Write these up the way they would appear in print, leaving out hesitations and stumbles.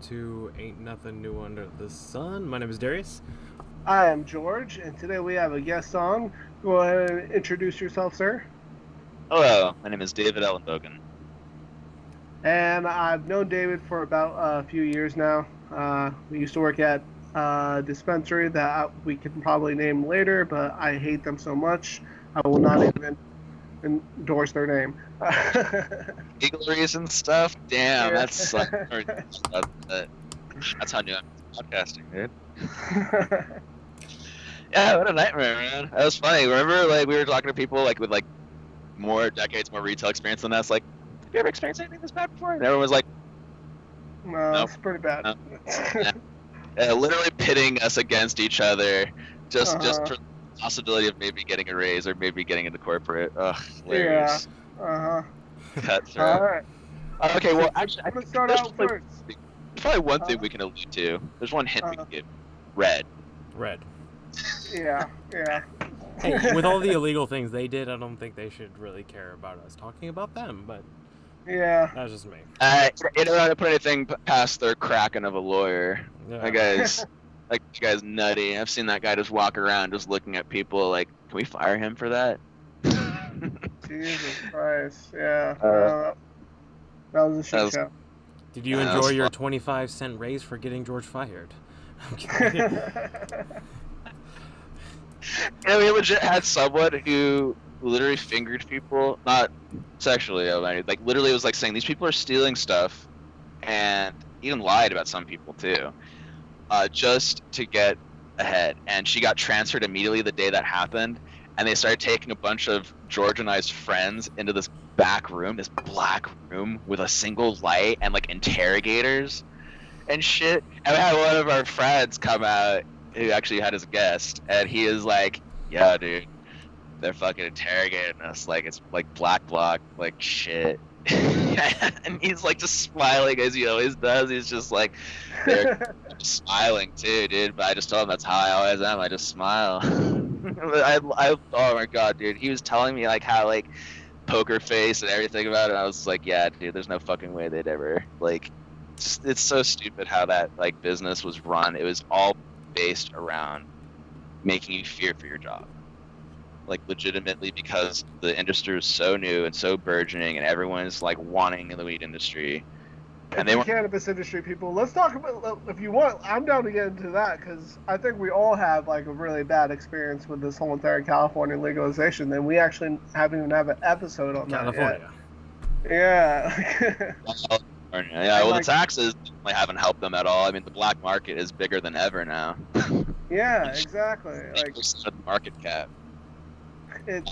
to Ain't Nothing New Under the Sun. My name is Darius. I am George, and today we have a guest on. Go ahead and introduce yourself, sir. Hello, my name is David Ellenbogen. And I've known David for about a few years now. We used to work at a dispensary that we can probably name later, but I hate them so much, I will not even endorse their name. Eagleries and stuff? Damn, Yeah. that's like, that's how new I'm podcasting, dude. Yeah, what a nightmare, man. That was funny. Remember, like, we were talking to people, like, with, like, more decades, more retail experience than us, like, have you ever experienced anything this bad before? And everyone was like, No, Nope. it's pretty bad. No. Literally pitting us against each other, just for the possibility of maybe getting a raise or maybe getting into corporate. Ugh, hilarious. Yeah. Cutthroat. All right. Okay, well, actually, I'm going to start out first. there's probably one thing we can allude to. There's one hint we can give. Red. Red. Yeah. Hey, with all the illegal things they did, I don't think they should really care about us talking about them, but Yeah. that's just me. You don't want to put anything past their kraken of a lawyer. Yeah. That guy's nutty. I've seen that guy just walk around just looking at people like, can we fire him for that? Jesus Christ. Yeah. Uh, that was a shit that was- show. Did you Yeah, enjoy that's your fun. 25-cent raise for getting George fired? I'm kidding. Yeah, we legit had someone who literally fingered people, not sexually, like literally was like saying these people are stealing stuff, and even lied about some people too, just to get ahead. And she got transferred immediately the day that happened, and they started taking a bunch of George and I's friends into this back room, this black room with a single light and like interrogators and shit. And we had one of our friends come out who actually had his guest, and he is like, yeah, dude, they're fucking interrogating us like it's like black bloc, like shit. And he's like just smiling as he always does. He's just like, they're just smiling too, dude. But I just told him that's how I always am. I just smile. Oh my god, dude. He was telling me like how like poker face and everything about it. I was like, yeah, dude, there's no fucking way they'd ever like. It's so stupid how that like business was run. It was all based around making you fear for your job, like legitimately, because the industry is so new and so burgeoning and everyone's like wanting in the weed industry, and The cannabis industry, people. Let's talk about, if you want, I'm down to get into that, because I think we all have like a really bad experience with this whole entire California legalization, and we actually haven't even have an episode on California. that yet. Yeah. yeah, well, like- the taxes definitely haven't helped them at all. I mean, the black market is bigger than ever now. Yeah, exactly. Like 8% of the market cap. it's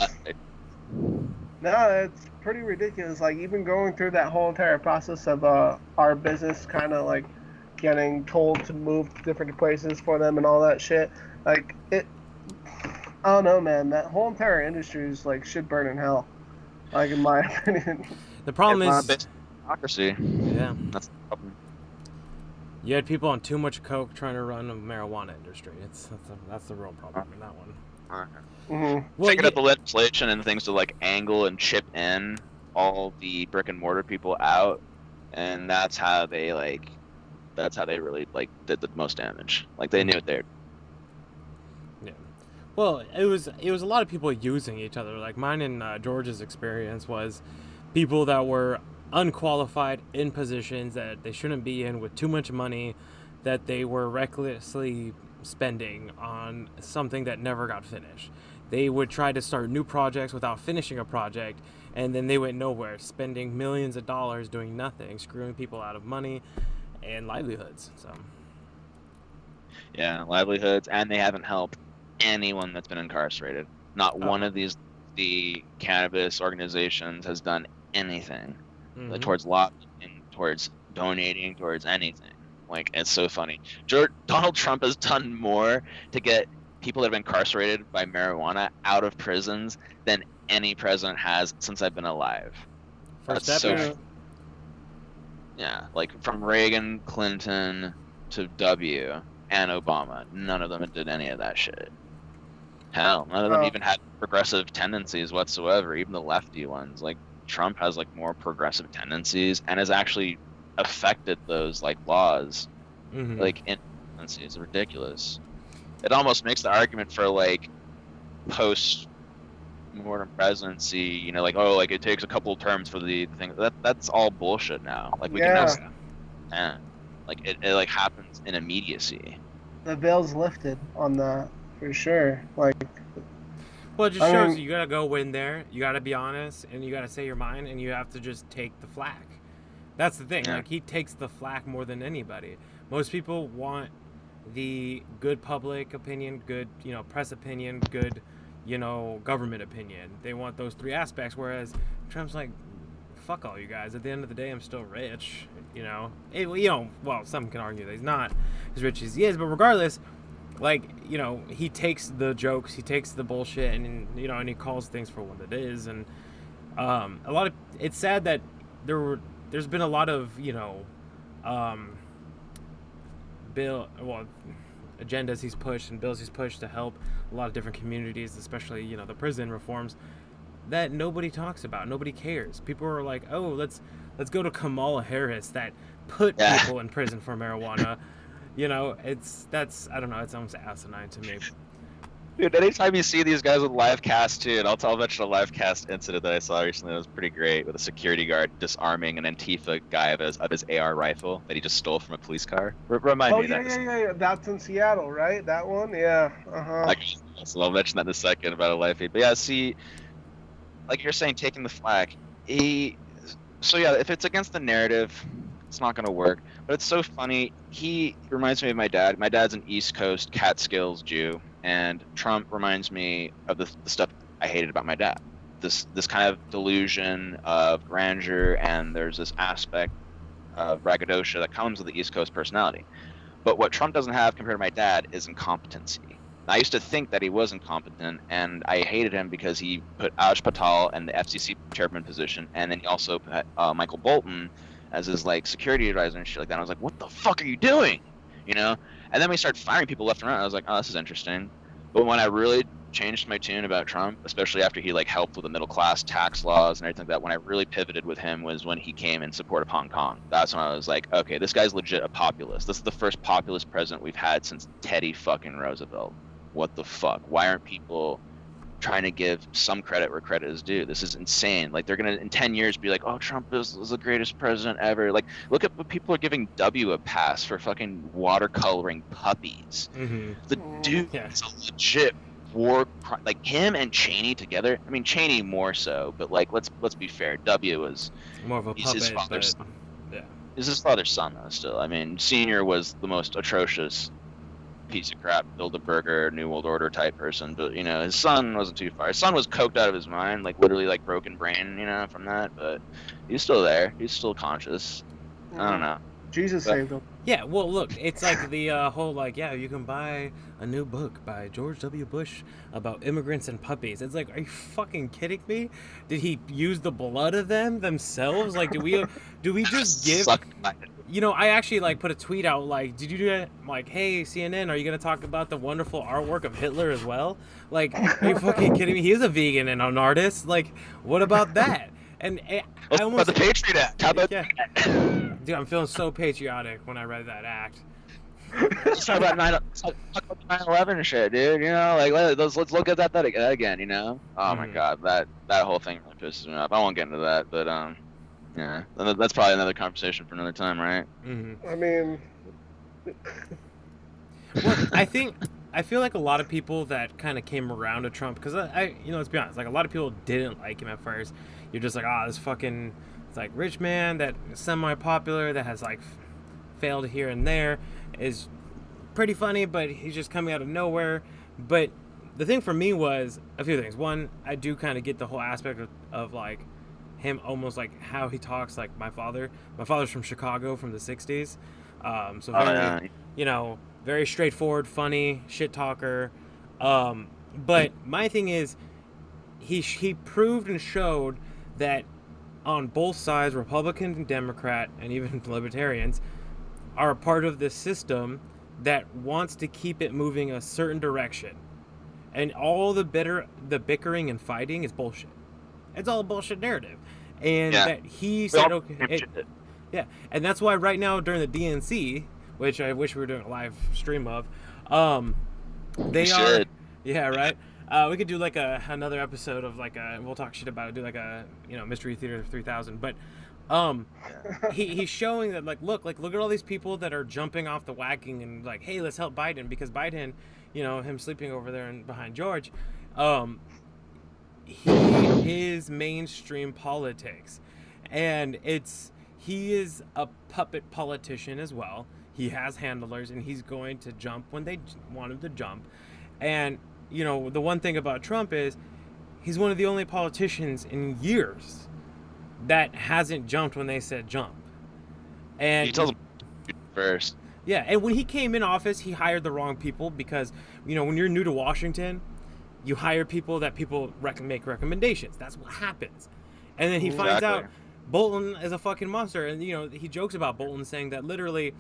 it's pretty ridiculous. Like even going through that whole entire process of our business kind of like getting told to move to different places for them and all that shit. Like it, I don't know, man. That whole entire industry is like shit burn in hell. Like in my opinion. The problem It's not is, based on democracy. yeah, That's the problem. you had people on too much coke trying to run a marijuana industry. That's the real problem in that one. Mm-hmm. Well, Figured out the legislation and things to like angle and chip in all the brick and mortar people out, and that's how they really like did the most damage. Like they knew it there. Well, it was a lot of people using each other. Like mine and George's experience was people that were unqualified in positions that they shouldn't be in with too much money that they were recklessly spending on something that never got finished. They would try to start new projects without finishing a project, and then they went nowhere, spending millions of dollars doing nothing, screwing people out of money and livelihoods. So Yeah, livelihoods, and they haven't helped anyone that's been incarcerated. Not one of the cannabis organizations has done anything mhm. towards lobbying, towards donating, towards anything. Like, it's so funny. Donald Trump has done more to get people that have been incarcerated by marijuana out of prisons than any president has since I've been alive. First That's step. so- Yeah, like from Reagan, Clinton to W and Obama, none of them did any of that shit. Hell, none of them Oh. even had progressive tendencies whatsoever, even the lefty ones. Like, Trump has like more progressive tendencies and is actually affected those like laws Mhm. like in is ridiculous. It almost makes the argument for like post mortem presidency, you know, like oh, like it takes a couple of terms for the thing. That's all bullshit now. Like we can now, like it like happens in immediacy. The veil's lifted on that for sure. Like, Well, it just I shows mean- you gotta go in there, you gotta be honest, and you gotta say your mind, and you have to just take the flack. That's the thing. Yeah. Like he takes the flack more than anybody. Most people want the good public opinion, good press opinion, good government opinion. They want those three aspects. Whereas Trump's like, fuck all you guys. At the end of the day, I'm still rich. Well, some can argue that he's not as rich as he is, but regardless. Like, he takes the jokes, he takes the bullshit, and and he calls things for what it is. And it's sad that there's been a lot of agendas he's pushed and bills he's pushed to help a lot of different communities, especially the prison reforms, that nobody talks about, nobody cares. People are like, oh, let's go to Kamala Harris that put people in prison for marijuana. That's I don't know, it's almost asinine to me. Dude, anytime you see these guys with live cast too, and I'll mention a live cast incident that I saw recently that was pretty great, with a security guard disarming an Antifa guy of his AR rifle that he just stole from a police car. Remind me of that. Yeah. That's in Seattle, right? That one? Yeah. So I'll mention that in a second about a live feed. But yeah, see, like you're saying, taking the flack. So yeah, if it's against the narrative, it's not going to work. But it's so funny. He reminds me of my dad. My dad's an East Coast Catskills Jew, and Trump reminds me of the stuff I hated about my dad. This kind of delusion of grandeur, and there's this aspect of braggadocio that comes with the East Coast personality. But what Trump doesn't have compared to my dad is incompetency. I used to think that he was incompetent, and I hated him because he put Aj Patel in the FCC chairman position, and then he also put Michael Bolton as his like security advisor and shit like that. And I was like, what the fuck are you doing? And then we started firing people left and right. I was like, oh, this is interesting. But when I really changed my tune about Trump, especially after he like helped with the middle class tax laws and everything like that, when I really pivoted with him was when he came in support of Hong Kong. That's when I was like, okay, this guy's legit a populist. This is the first populist president we've had since Teddy fucking Roosevelt. What the fuck? Why aren't people trying to give some credit where credit is due? This is insane. Like, they're gonna in 10 years be like, oh, Trump is the greatest president ever. Like, look at what people are giving W a pass for fucking watercoloring puppies. Mm-hmm. The dude is a legit war crime. Like, him and Cheney together. I mean, Cheney more so, but like, let's be fair. W was more of a puppet, his father's but, yeah. He's his father's son though. Still, I mean, Senior was the most atrocious piece of crap, Bilderberger, New World Order type person, but his son wasn't too far. His son was coked out of his mind, like literally like broken brain, from that, but he's still there. He's still conscious. I don't know. Jesus saved him. Yeah, well, look, it's like the whole like, yeah, you can buy a new book by George W. Bush about immigrants and puppies. It's like, are you fucking kidding me? Did he use the blood of them themselves? Like, do we just give? I actually like put a tweet out like, did you do that? Like, hey, CNN, are you gonna talk about the wonderful artwork of Hitler as well? Like, are you fucking kidding me? He is a vegan and an artist. Like, what about that? And I almost about the Patriot Act. How about that? Dude, I'm feeling so patriotic when I read that act. Let's talk about 9/11 and shit, dude. Like let's look at that again. Oh my god, that whole thing really pisses me off. I won't get into that, but yeah, that's probably another conversation for another time, right? Mm-hmm. I mean, well, I feel like a lot of people that kind of came around to Trump, because let's be honest, like a lot of people didn't like him at first. You're just like, this fucking, it's like rich man that is semi-popular that has like failed here and there, is pretty funny, but he's just coming out of nowhere. But the thing for me was a few things. One, I do kind of get the whole aspect of like him almost like how he talks like my father. My father's from Chicago from the 60s. So very, very straightforward, funny, shit talker. But my thing is, he proved and showed that on both sides, Republican and Democrat, and even libertarians, are a part of this system that wants to keep it moving a certain direction. And all the bickering and fighting is bullshit. It's all a bullshit narrative. And that he said, okay, Yeah, and that's why right now during the DNC, which I wish we were doing a live stream of, they We are. should. Yeah, right. We could do like another episode of like we'll talk shit about it. Do like a Mystery Theater 3000, but he's showing that look at all these people that are jumping off the wagon and like, hey, let's help Biden because Biden, him sleeping over there and behind George, he is mainstream politics, and he is a puppet politician as well. He has handlers, and he's going to jump when they want him to jump. And the one thing about Trump is he's one of the only politicians in years that hasn't jumped when they said jump. And He tells them first. yeah, and when he came in office, he hired the wrong people because, when you're new to Washington, you hire people that people make recommendations. That's what happens. And then he finds out Bolton is a fucking monster. And, he jokes about Bolton saying that literally,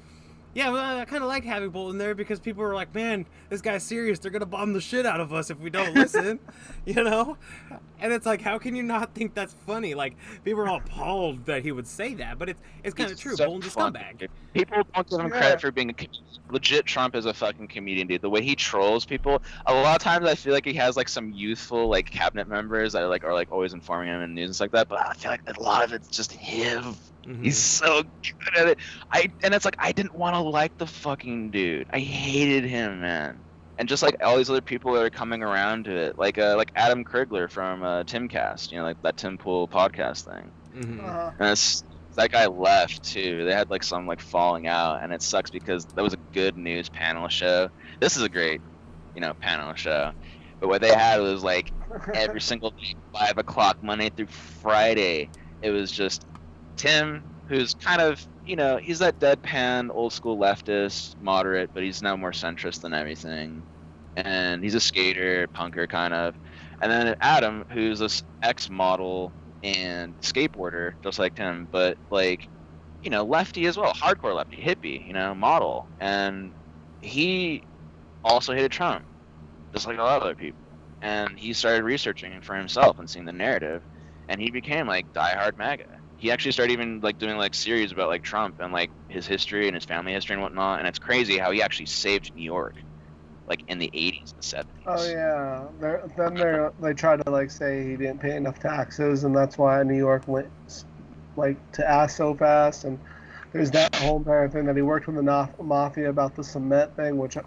yeah, well, I kind of like having Bolton there because people are like, man, this guy's serious. They're going to bomb the shit out of us if we don't listen, And it's like, how can you not think that's funny? Like, people are all appalled that he would say that, but it's kind of true. So Bolton's a funny, scumbag. dude. People don't give him credit for being a comedian. Legit. Trump is a fucking comedian, dude. The way he trolls people, a lot of times I feel like he has like some youthful like cabinet members that are always informing him in news and stuff like that. But I feel like a lot of it's just him. Mhm. He's so good at it. And it's like I didn't want to like the fucking dude. I hated him, man. And just like all these other people that are coming around to it, like Adam Krigler from Timcast, like that Tim Pool podcast thing. Mhm. And that guy left too. They had like some like falling out, and it sucks because that was a good news panel show. This is a great, panel show. But what they had was like every single day, 5 o'clock, Monday through Friday. It was just Tim, who's kind of, he's that deadpan, old school leftist, moderate, but he's now more centrist than everything. And he's a skater, punker kind of. And then Adam, who's this ex-model and skateboarder, just like Tim, but like, lefty as well, hardcore lefty, hippie, model. And he also hated Trump, just like a lot of other people. And he started researching for himself and seeing the narrative, and he became like diehard MAGA. He actually started even like doing like series about like Trump and like his history and his family history and whatnot. And it's crazy how he actually saved New York, like in the 80s and 70s. Oh yeah. They try to like say he didn't pay enough taxes, and that's why New York went like to ass so fast. And there's that whole entire thing that he worked with the mafia about the cement thing, which I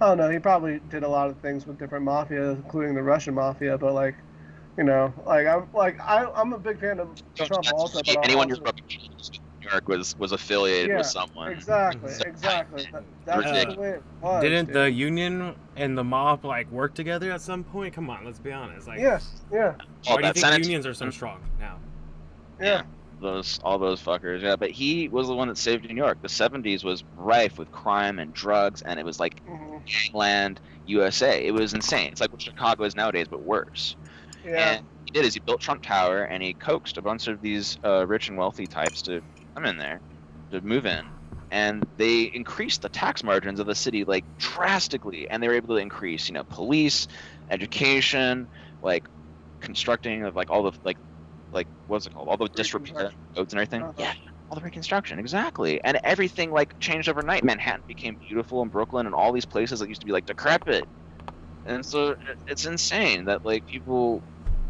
don't know. He probably did a lot of things with different mafia, including the Russian mafia. But like, I'm a big fan of Trump also. But Anyone who's from New York was affiliated with someone. Exactly. That's ridiculous. the way it was. Didn't dude. the union and the mob like work together at some point? Come on, let's be honest. Like, Yes. Yeah. why do you think unions are so strong now? Yeah. All those fuckers. Yeah, but he was the one that saved New York. The 70s was rife with crime and drugs, and it was like gangland USA. It was insane. It's like what Chicago is nowadays, but worse. Yeah. And he did is he built Trump Tower, and he coaxed a bunch of these rich and wealthy types to come in there, to move in, and they increased the tax margins of the city like drastically, and they were able to increase, police, education, like constructing of like all the like what's it called, all the district roads and everything. Yeah, all the reconstruction, exactly, and everything like changed overnight. Manhattan became beautiful, and Brooklyn, and all these places that used to be like decrepit. And so it's insane that like people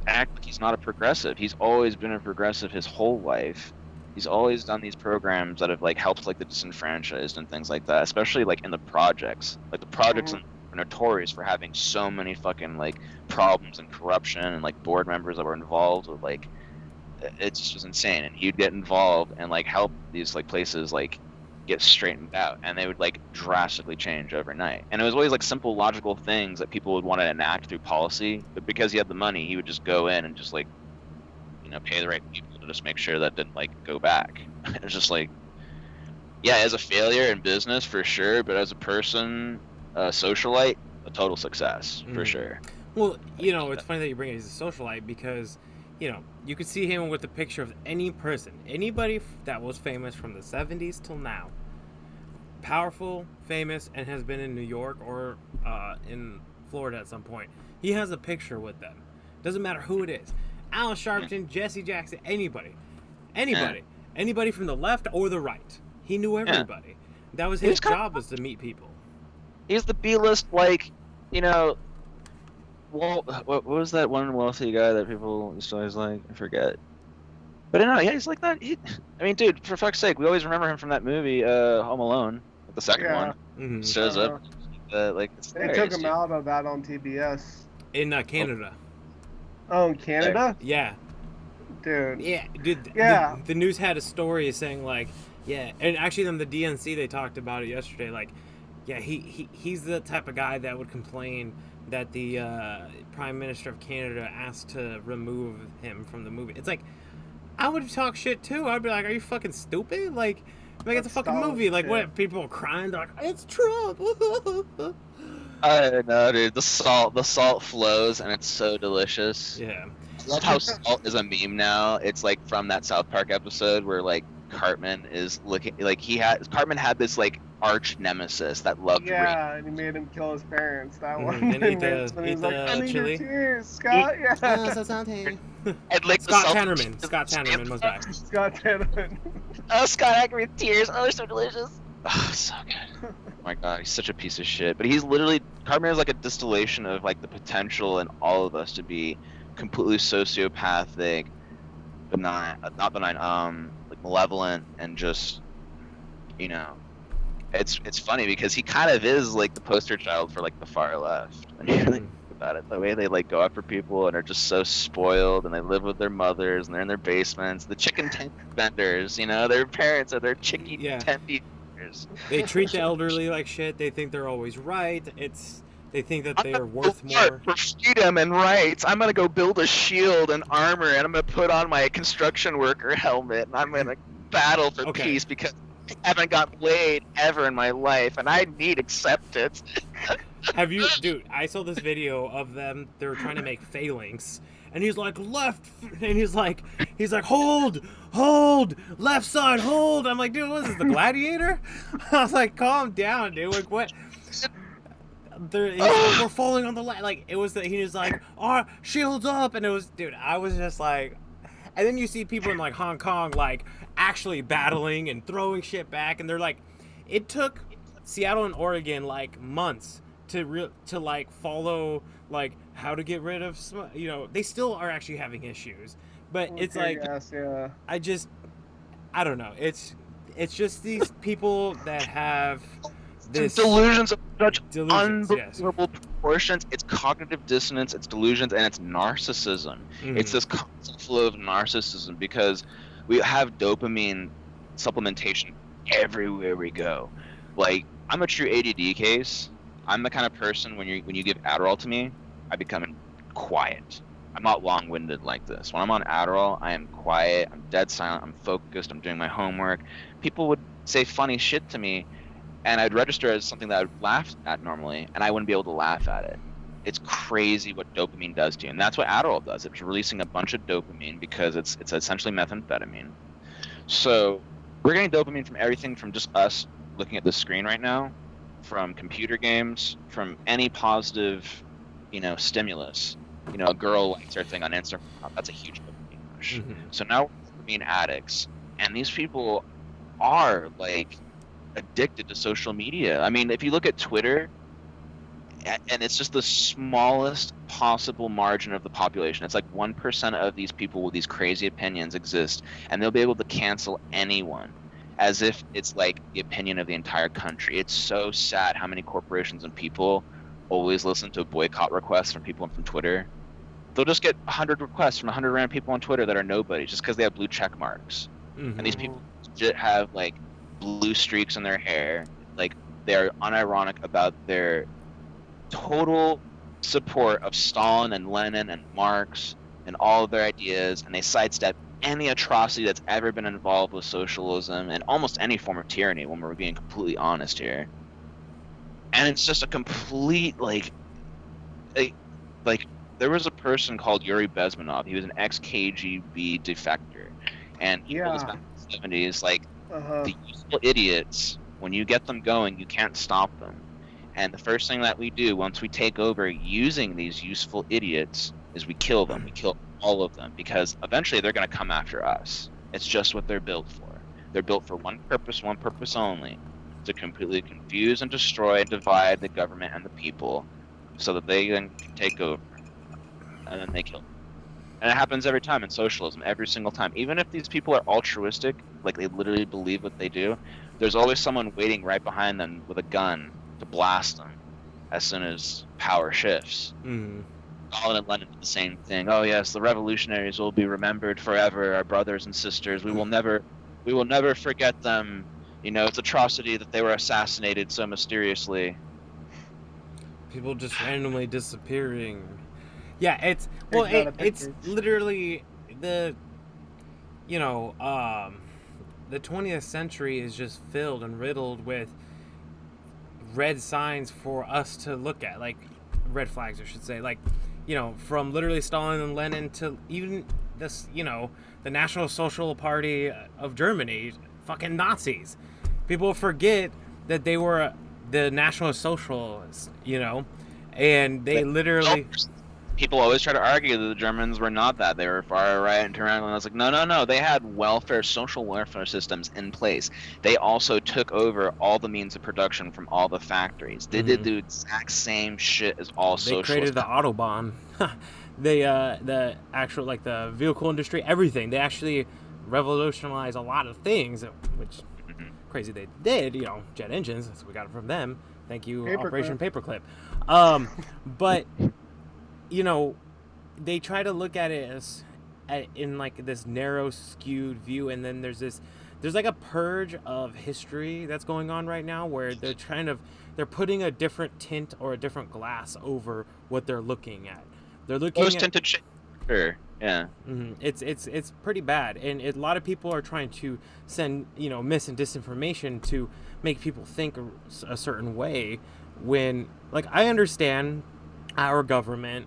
act like he's not a progressive. He's always been a progressive his whole life. He's always done these programs that have like helped like the disenfranchised and things like that, especially like in the projects. Like the projects are notorious for having so many fucking like problems and corruption and like board members that were involved with like it just was insane. And he'd get involved and like help these like places like get straightened out, and they would like drastically change overnight. And it was always like simple logical things that people would want to enact through policy, but because he had the money, he would just go in and just like pay the right people to just make sure that didn't like go back. It's just like, yeah, as a failure in business for sure, but as a person, a socialite, a total success for sure. Well, it's funny that you bring it as a socialite because you could see him with a picture of anybody that was famous from the 70s till now. Powerful, famous, and has been in New York or in Florida at some point. He has a picture with them. Doesn't matter who it is. Al Sharpton, Jesse Jackson, anybody. anybody from the left or the right. He knew everybody. That was He his was job, was to meet people. He's the B-list, like, you know, what was that one wealthy guy that people used to always like? I forget. But no, yeah, he's like that. I mean, dude, for fuck's sake, we always remember him from that movie, Home Alone, the second Yeah. one. Mhm. Shows up, like, it's They hilarious, took him dude. out of that on TBS. In Canada. Oh, in Canada? Yeah. Dude. Yeah, dude. Yeah. The news had a story saying like, yeah, and actually on the DNC they talked about it yesterday. Like, yeah, he's the type of guy that would complain that the Prime Minister of Canada asked to remove him from the movie. It's like, I would talk shit too. I'd be like, are you fucking stupid? Like it's a fucking That's movie. Like, shit. what? People are crying. They're like, it's Trump. I know, dude. The salt flows, and it's so delicious. Yeah. I love how salt is a meme now. It's like from that South Park episode where like Cartman is looking like Cartman had this like arch nemesis that loved rain. Yeah, and he made him kill his parents. That Mhm, one. and eat That's the- when he eat was like, the I need chili. your tears, Scott. Yeah. so salty. And like the Scott salt- Tannerman. Scott Tannerman was back. Scott Tannerman. Oh, Scott Ackerman with tears. Oh, they're so delicious. Oh, so good. Oh my god, he's such a piece of shit. But he's literally Cartman is like a distillation of like the potential in all of us to be completely sociopathic, not benign, like malevolent, and just, you know, it's funny because he kind of is like the poster child for like the far left. When you really think about it, the way they like go after people and are just so spoiled, and they live with their mothers and they're in their basements. The chicken tent vendors, you know, their parents are their chicken Yeah. tent vendors. They treat the elderly like shit. They think they're always right. They think that they are worth more. For freedom and rights, I'm gonna go build a shield and armor, and I'm gonna put on my construction worker helmet, and I'm gonna battle for Okay. peace because I haven't got laid ever in my life, and I need acceptance. Have you, dude? I saw this video of them. They were trying to make phalanx, and he's like left, and he's like hold, left side, hold. I'm like, dude, what is this, the Gladiator? I was like, calm down, dude. Like, what? He's like, we're falling on the left. Like, it was he was like, shields up, and it was, dude. I was just like, and then you see people in like Hong Kong like actually battling and throwing shit back, and they're like, it took Seattle and Oregon like months to like follow like how to get rid of they still are actually having issues, but it's like Yes, yeah. I don't know, it's just these people that have this Delusions of such delusions, yes. unbelievable proportions. It's cognitive dissonance, it's delusions, and it's narcissism. It's Mhm. this constant flow of narcissism because we have dopamine supplementation everywhere we go. Like, I'm a true ADD case. I'm the kind of person when you give Adderall to me, I become quiet. I'm not long-winded like this. When I'm on Adderall, I am quiet. I'm dead silent. I'm focused. I'm doing my homework. People would say funny shit to me, and I'd register as something that I would laugh at normally, and I wouldn't be able to laugh at it. It's crazy what dopamine does to you, and that's what Adderall does. It's releasing a bunch of dopamine because it's essentially methamphetamine. So we're getting dopamine from everything from just us looking at the screen right now, from computer games, from any positive, stimulus. A girl likes her thing on Instagram. That's a huge dopamine rush. Mhm. So now we're dopamine addicts, and these people are like addicted to social media. I mean, if you look at Twitter, and it's just the smallest possible margin of the population. It's like 1% of these people with these crazy opinions exist, and they'll be able to cancel anyone as if it's like the opinion of the entire country. It's so sad how many corporations and people always listen to boycott requests from people from Twitter. They'll just get 100 requests from 100 random people on Twitter that are nobody just because they have blue check marks. Mhm. And these people legit have like blue streaks in their hair. Like, they're unironic about their total support of Stalin and Lenin and Marx and all of their ideas, and they sidestep any atrocity that's ever been involved with socialism and almost any form of tyranny when we're being completely honest here. And it's just a complete like there was a person called Yuri Bezmenov. He was an ex-KGB defector, and he told us back in the 70s, like, the useful idiots, when you get them going, you can't stop them. And the first thing that we do once we take over using these useful idiots is we kill them. We kill all of them because eventually they're going to come after us. It's just what they're built for. They're built for one purpose only, to completely confuse and destroy and divide the government and the people so that they then can take over, and then they kill them. And it happens every time in socialism, every single time. Even if these people are altruistic, like they literally believe what they do, there's always someone waiting right behind them with a gun to blast them as soon as power shifts. Stalin and Lenin did the same thing. Oh yes, the revolutionaries will be remembered forever, our brothers and sisters. We will never forget them. You know, it's atrocity that they were assassinated so mysteriously. People just randomly disappearing. Yeah, it's literally the, you know, the 20th century is just filled and riddled with red signs for us to look at, like red flags, I should say, like, you know, from literally Stalin and Lenin to even this, you know, the National Social Party of Germany, fucking Nazis. People forget that they were the National Socialists, you know, and they literally... People always try to argue that the Germans were not that. They were far right and tyrannical. And I was like, no. They had social welfare systems in place. They also took over all the means of production from all the factories. They did the exact same shit as all socialists. They created the Autobahn. They, the actual, like, the vehicle industry, everything. They actually revolutionized a lot of things, which crazy they did, you know, jet engines. That's what we got it from them. Thank you, Operation Paperclip. But... you know, they try to look at it as in like this narrow, skewed view, and then there's like a purge of history that's going on right now where they're putting a different tint or a different glass over what they're looking at. They're looking at tinted shit. Sure. Yeah. It's pretty bad, and a lot of people are trying to send, you know, mis and disinformation to make people think a certain way. When, like, I understand our government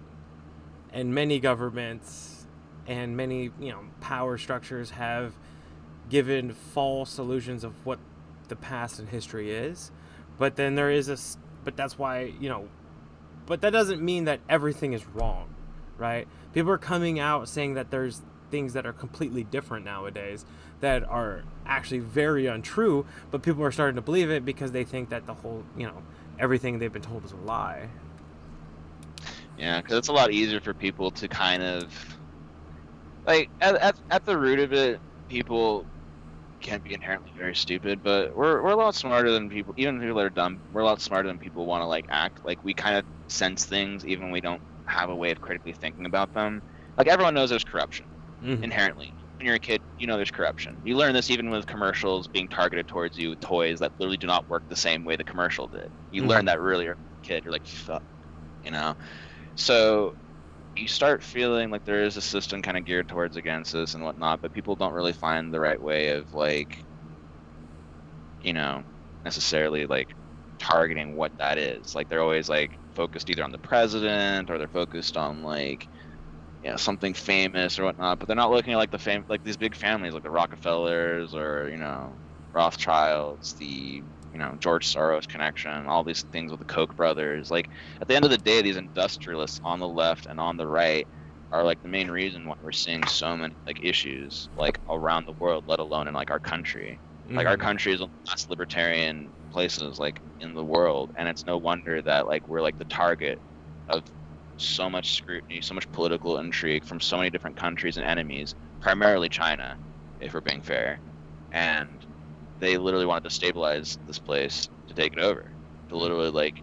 and many governments and many, you know, power structures have given false illusions of what the past and history is, but then there is but that's why, you know, but that doesn't mean that everything is wrong, right? People are coming out saying that there's things that are completely different nowadays that are actually very untrue, but people are starting to believe it because they think that the whole, you know, everything they've been told is a lie. Yeah, because it's a lot easier for people to kind of, like, at the root of it, people can be inherently very stupid, but we're a lot smarter than people, even people that are dumb, we're a lot smarter than people want to, like, act. Like, we kind of sense things even when we don't have a way of critically thinking about them. Like, everyone knows there's corruption, inherently. When you're a kid, you know there's corruption. You learn this even with commercials being targeted towards you with toys that literally do not work the same way the commercial did. You learn that really early as a kid. You're like, fuck, you know? So you start feeling like there is a system kind of geared towards against this and whatnot, but people don't really find the right way of, like, you know, necessarily, like, targeting what that is. Like, they're always, like, focused either on the president or they're focused on, like, you know, something famous or whatnot, but they're not looking at, like, like these big families like the Rockefellers or, you know, Rothschilds, the, you know, George Soros connection, all these things with the Koch brothers. Like, at the end of the day, these industrialists on the left and on the right are, like, the main reason why we're seeing so many, like, issues, like, around the world, let alone in, like, our country. Like, our country is one of the last libertarian places, like, in the world, and it's no wonder that, like, we're, like, the target of so much scrutiny, so much political intrigue from so many different countries and enemies, primarily China, if we're being fair. And they literally want to destabilize this place to take it over, to literally, like,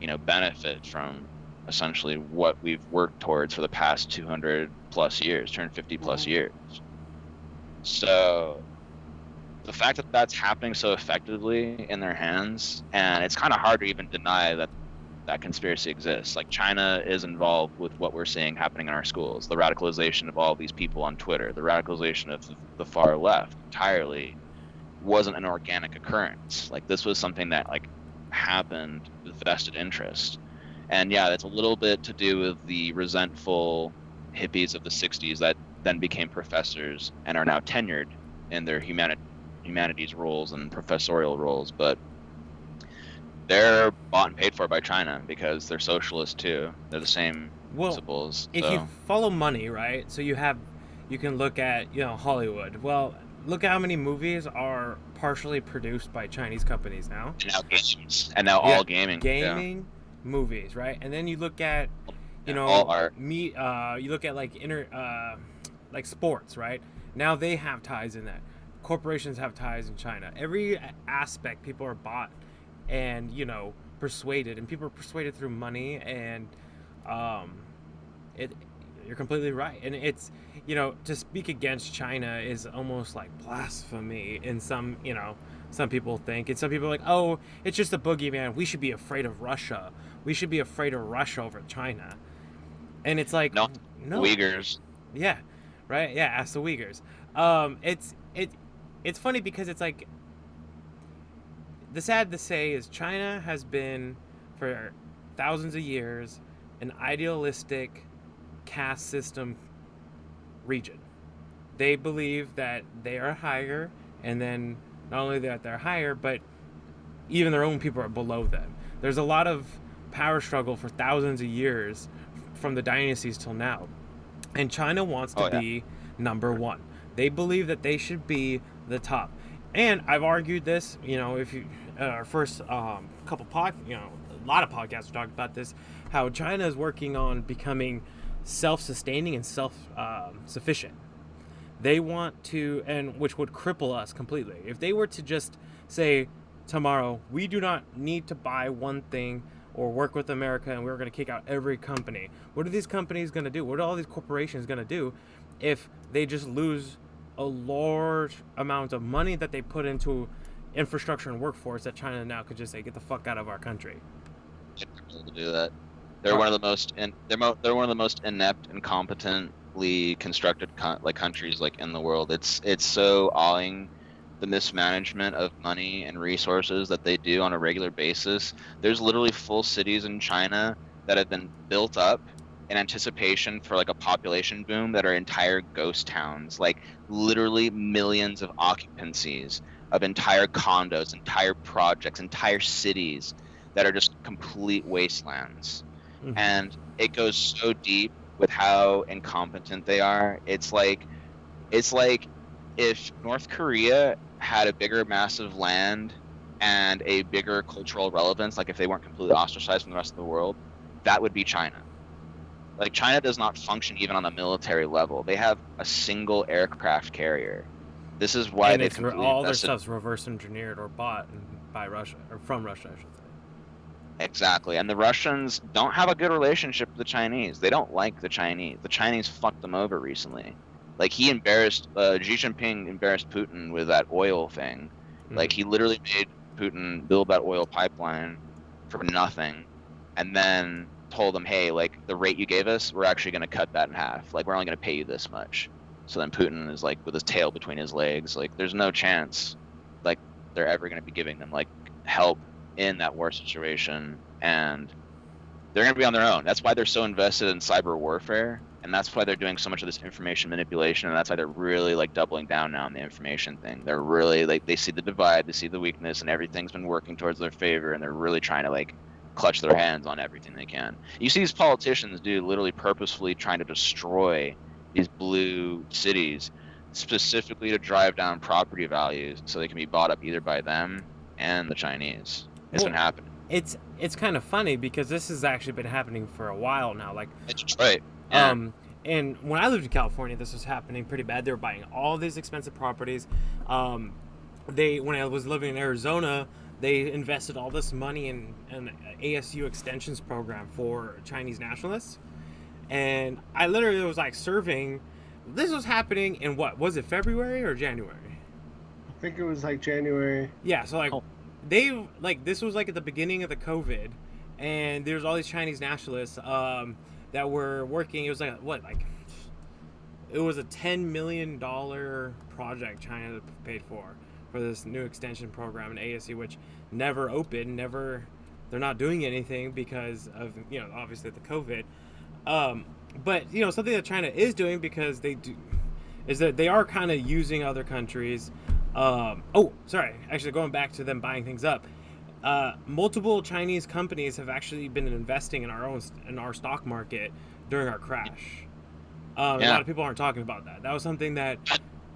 you know, benefit from essentially what we've worked towards for the past 200 plus years, 250 plus years. So the fact that that's happening so effectively in their hands, and it's kind of hard to even deny that that conspiracy exists. Like, China is involved with what we're seeing happening in our schools, the radicalization of all these people on Twitter, the radicalization of the far left entirely wasn't an organic occurrence. Like, this was something that, like, happened with vested interest. And yeah, that's a little bit to do with the resentful hippies of the 60s that then became professors and are now tenured in their humanities roles and professorial roles, but they're bought and paid for by China because they're socialist too. They're the same principles. If you follow money, right? So you have You can look at, Hollywood. Well, look at how many movies are partially produced by Chinese companies now. And now games, and now Yeah, all gaming. gaming, movies, right? And then you look at, All art. you look at like sports, right? Now they have ties in that. Corporations have ties in China. Every aspect, people are bought and persuaded, and people are persuaded through money, and it. You're completely right, and it's to speak against China is almost like blasphemy in some some people think, and some people are like, oh, it's just a boogeyman. We should be afraid of Russia. We should be afraid of Russia over China, and it's like No, no. Uyghurs. Yeah, right. Yeah, ask the Uyghurs. It's funny because it's like the sad to say is China has been for thousands of years an idealistic caste system region. They believe that they are higher, and then not only that they're higher, but even their own people are below them. There's a lot of power struggle for thousands of years from the dynasties till now. And China wants to be number one. They believe that they should be the top. And I've argued this, if you our first couple a lot of podcasts talked about this, how China is working on becoming self-sustaining and self-sufficient. They want to, and which would cripple us completely. If they were to just say tomorrow, we do not need to buy one thing or work with America, and we're going to kick out every company. What are these companies going to do? What are all these corporations going to do if they just lose a large amount of money that they put into infrastructure and workforce that China now could just say, get the fuck out of our country? To do that. They're one of the most they're one of the most inept and competently constructed countries in the world. It's so awing, the mismanagement of money and resources that they do on a regular basis. There's literally full cities in China that have been built up in anticipation for a population boom that are entire ghost towns, literally millions of occupancies of entire condos, entire projects, entire cities that are just complete wastelands. Mm-hmm. And it goes so deep with how incompetent they are. It's like if North Korea had a bigger mass of land and a bigger cultural relevance, if they weren't completely ostracized from the rest of the world, that would be China. China does not function even on a military level. They have a single aircraft carrier. This is why and they've all their stuff's reverse engineered or bought by Russia, or from Russia, I should say. Exactly, and the Russians don't have a good relationship with the Chinese. They don't like the Chinese. The Chinese fucked them over recently. Xi Jinping embarrassed Putin with that oil thing. Mm-hmm. He literally made Putin build that oil pipeline for nothing, and then told him, hey, the rate you gave us, we're actually going to cut that in half. We're only going to pay you this much. So then Putin is with his tail between his legs. There's no chance they're ever going to be giving them help in that war situation, and they're going to be on their own. That's why they're so invested in cyber warfare, and that's why they're doing so much of this information manipulation, and that's why they're really doubling down now on the information thing. They're really they see the divide, they see the weakness, and everything's been working towards their favor, and they're really trying to clutch their hands on everything they can. You see these politicians literally purposefully trying to destroy these blue cities specifically to drive down property values so they can be bought up either by them and the Chinese. It's been happening. It's kind of funny because this has actually been happening for a while now. It's Detroit. Yeah. And when I lived in California, this was happening pretty bad. They were buying all these expensive properties. When I was living in Arizona, they invested all this money in an ASU extensions program for Chinese nationalists. And I literally was serving. This was happening in what was it, February or January? I think it was January. Yeah, so they this was at the beginning of the COVID, and there's all these Chinese nationalists that were working. It was it was a $10 million project China paid for this new extension program in ASU, which never opened. They're not doing anything because of obviously the COVID. But something that China is doing, because they do, is that they are kind of using other countries. Actually, going back to them buying things up, multiple Chinese companies have actually been investing in our stock market during our crash. A lot of people aren't talking about that. That was something that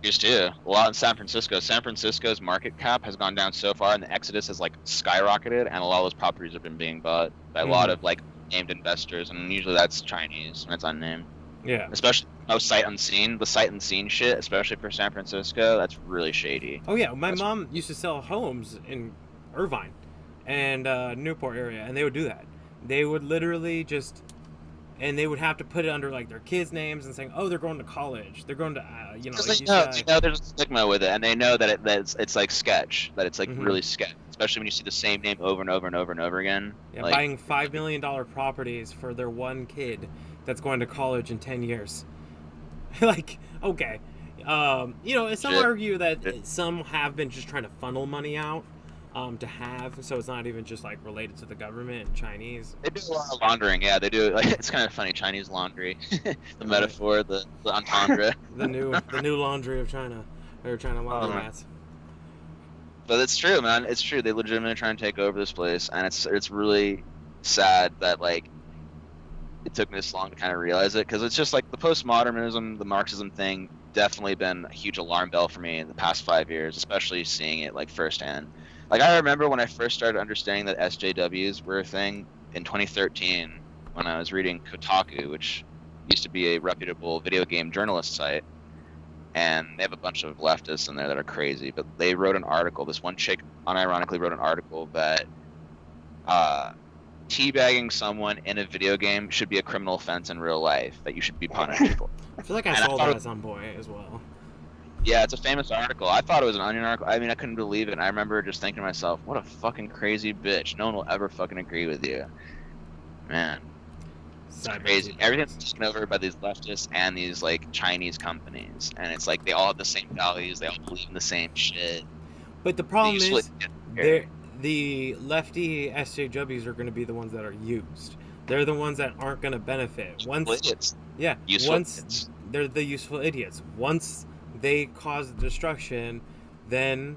used to. A lot in San Francisco. San Francisco's market cap has gone down so far, and the exodus has like skyrocketed, and a lot of those properties have been being bought by a lot of like named investors, and usually that's Chinese and it's unnamed. Yeah. Especially sight unseen. The sight unseen shit, especially for San Francisco, that's really shady. Oh yeah, my mom used to sell homes in Irvine and Newport area, and they would do that. They would literally just, and they would have to put it under like their kids' names and saying, "Oh, they're going to college. They're going to, you know." Like they know there's a stigma with it, and they know that it's like sketch, that it's like really sketch, especially when you see the same name over and over and over and over again. Yeah, like, buying $5 million properties for their one kid that's going to college in 10 years. Like, okay. You know, some argue that some have been just trying to funnel money out to have, so it's not even just like related to the government and Chinese. They do a lot of laundering, yeah. They do. Like, it's kind of funny, Chinese laundry, the metaphor, the entendre. the new laundry of China, or China laundromats. But it's true, man. It's true. They legitimately try and take over this place, and it's really sad that like it took me this long to kind of realize it, because it's just like the postmodernism, the Marxism thing, definitely been a huge alarm bell for me in the past 5 years, especially seeing it like firsthand. Like I remember when I first started understanding that SJWs were a thing in 2013 when I was reading Kotaku, which used to be a reputable video game journalist site, and they have a bunch of leftists in there that are crazy, but they wrote an article, this one chick unironically wrote an article that teabagging someone in a video game should be a criminal offense in real life that you should be punished for. I feel like I saw that at some point as well. Yeah, it's a famous article. I thought it was an Onion article. I mean, I couldn't believe it. And I remember just thinking to myself, what a fucking crazy bitch. No one will ever fucking agree with you. Man. It's crazy. Everything's taken over by these leftists and these, like, Chinese companies. And it's like they all have the same values. They all believe in the same shit. But the problem is, the lefty SJWs are going to be the ones that are used. They're the ones that aren't going to benefit. Idiots. Yeah. Idiots. They're the useful idiots. Once they cause destruction, then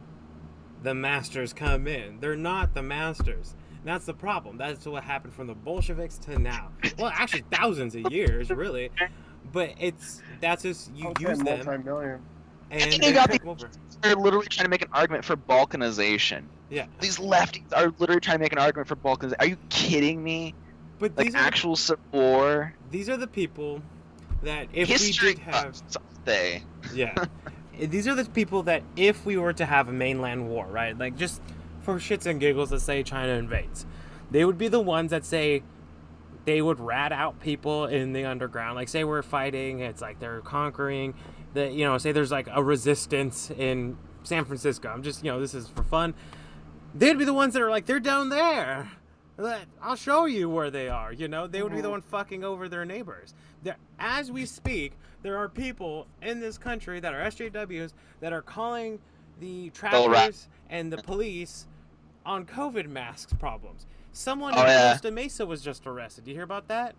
the masters come in. They're not the masters. And that's the problem. That's what happened from the Bolsheviks to now. Well, actually, thousands of years, really. But that's just you use them. Multi-million. And they're literally trying to make an argument for balkanization. Yeah. These lefties are literally trying to make an argument for balkanization. Are you kidding me? But like actual war. These are the people that if history we did have they. Yeah. These are the people that if we were to have a mainland war, right? Like just for shits and giggles, let's say China invades. They would be the ones that say they would rat out people in the underground. Like say we're fighting, it's like they're conquering. Say there's like a resistance in San Francisco. I'm just, this is for fun. They'd be the ones that are like, they're down there. I'll show you where they are. They would be the one fucking over their neighbors. As we speak, there are people in this country that are SJWs that are calling the trackers and the police on COVID masks problems. Someone in Costa Mesa was just arrested. Do you hear about that?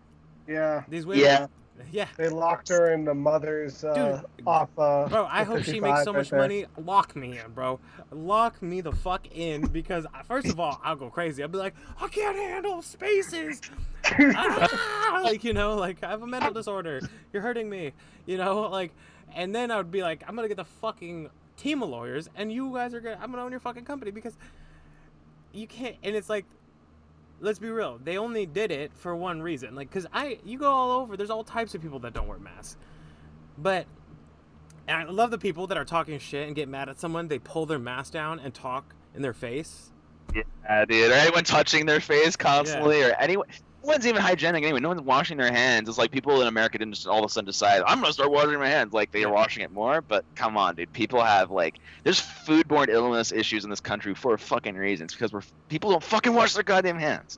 Yeah. These women. Yeah. They locked her in the mother's off. Bro, I hope she makes so much money. Lock me in, bro. Lock me the fuck in, because first of all, I'll go crazy. I'll be like, I can't handle spaces. I have a mental disorder. You're hurting me. And then I would be like, I'm gonna get the fucking team of lawyers, and you guys I'm gonna own your fucking company, because you can't. And it's like, let's be real. They only did it for one reason. Because you go all over, there's all types of people that don't wear masks. But and I love the people that are talking shit and get mad at someone. They pull their mask down and talk in their face. Yeah, dude. Or anyone touching their face constantly, or anyone. No one's even hygienic anyway. No one's washing their hands. It's like people in America didn't just all of a sudden decide, I'm going to start washing my hands. Like, they are washing it more. But come on, dude. People have, there's foodborne illness issues in this country for fucking reasons. Because people don't fucking wash their goddamn hands.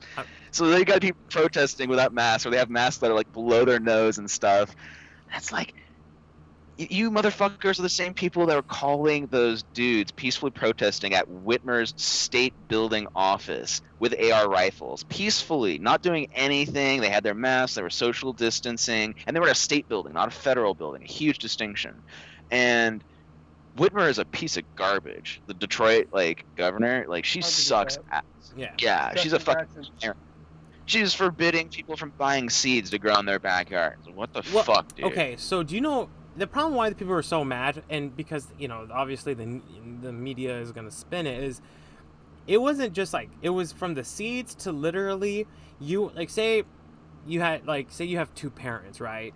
So they got people protesting without masks, or they have masks that are, below their nose and stuff. That's you motherfuckers are the same people that were calling those dudes peacefully protesting at Whitmer's state building office with AR rifles. Peacefully, not doing anything. They had their masks, they were social distancing, and they were at a state building, not a federal building. A huge distinction. And Whitmer is a piece of garbage. The Detroit, governor, she sucks ass. Yeah. Yeah, she's a fucking... She's forbidding people from buying seeds to grow in their backyards. What the Well, fuck, dude? okay, so do you know the problem why the people are so mad, and because obviously the media is gonna spin it, is it wasn't just like it was from the seeds to literally you like say you have two parents, right?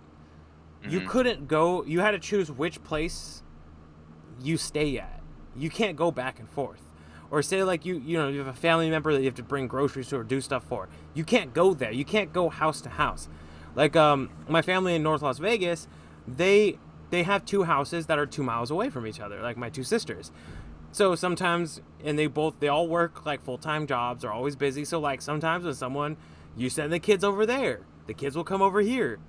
You Mhm. couldn't go. You had to choose which place you stay at. You can't go back and forth. Or say like you have a family member that you have to bring groceries to or do stuff for. You can't go there. You can't go house to house. Like my family in North Las Vegas, they have two houses that are 2 miles away from each other. Like my two sisters. So sometimes, and they all work like full-time jobs. They're always busy. So like sometimes when you send the kids over there, the kids will come over here.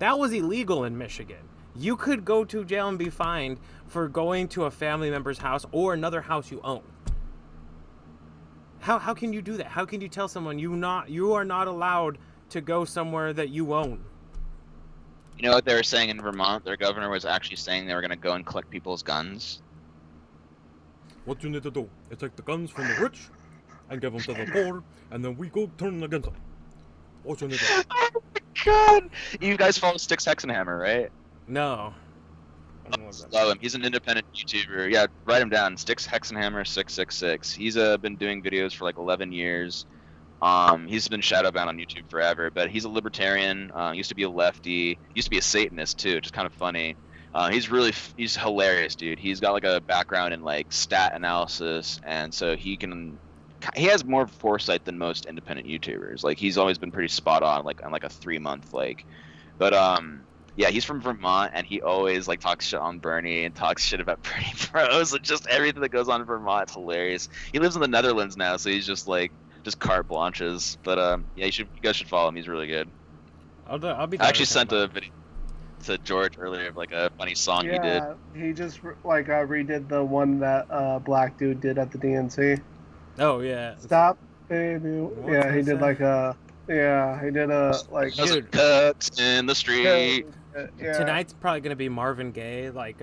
That was illegal in Michigan. You could go to jail and be fined for going to a family member's house or another house you own. How can you do that? How can you tell someone you are not allowed to go somewhere that you own? You know what they were saying in Vermont? Their governor was actually saying they were going to go and collect people's guns. What you need to do is take the guns from the rich and give them to the poor, and then we go turn against them. What you need to do? Oh my god! You guys follow Styx Hexenhammer, right? No. I don't know what that Love him. He's an independent YouTuber. Yeah, write him down. Styx Hexenhammer 666. He's been doing videos for like 11 years. He's been shadow banned on YouTube forever, but he's a libertarian. Used to be a lefty. Used to be a Satanist too, which is kind of funny. He's hilarious, dude. He's got like a background in like stat analysis, and so he has more foresight than most independent YouTubers. Like he's always been pretty spot on, like on like a 3-month like. But yeah, he's from Vermont, and he always like talks shit on Bernie and talks shit about Bernie Bros. And just everything that goes on in Vermont, it's hilarious. He lives in the Netherlands now, so he's just carte blanches. But yeah, you guys should follow him. He's really good. I'll be. I actually sent a video to George earlier of like a funny song he did. Yeah, he just redid the one that black dude did at the DNC. Oh yeah. Stop, baby. Yeah, he did like a. Yeah, he did a like. Dude. Cuts in the street. Yeah. Tonight's probably gonna be Marvin Gaye, like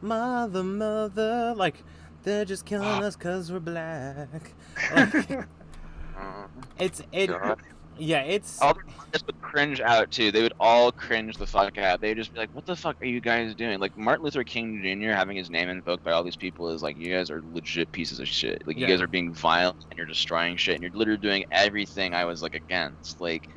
mother, like they're just killing us 'cause we're black. Like, God. yeah, it's. All the artists would cringe out too. They would all cringe the fuck out. They'd just be like, "What the fuck are you guys doing?" Like Martin Luther King Jr. having his name invoked by all these people is like, you guys are legit pieces of shit. Like you Yeah. guys are being violent and you're destroying shit and you're literally doing everything I was like against. Like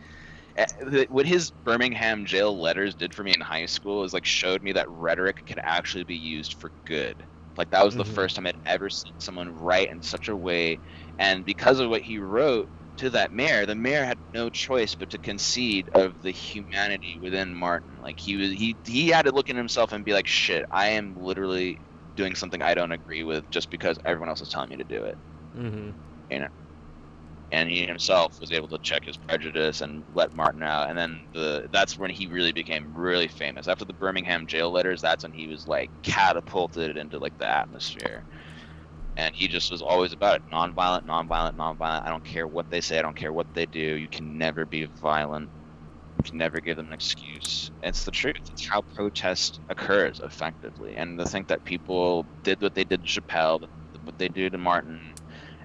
what his Birmingham jail letters did for me in high school is like showed me that rhetoric can actually be used for good. Like that was the Mhm. first time I'd ever seen someone write in such a way, and because of what he wrote to that mayor, the mayor had no choice but to concede of the humanity within Martin. Like he had to look at himself and be like, shit, I am literally doing something I don't agree with just because everyone else is telling me to do it. Mm-hmm. You know. And he himself was able to check his prejudice and let Martin out, and then that's when he really became really famous. After the Birmingham jail letters, that's when he was like catapulted into like the atmosphere. And he just was always about it. Nonviolent, nonviolent, nonviolent. I don't care what they say. I don't care what they do. You can never be violent. You can never give them an excuse. It's the truth. It's how protest occurs effectively. And to think that people did what they did to Chappelle, what they do to Martin,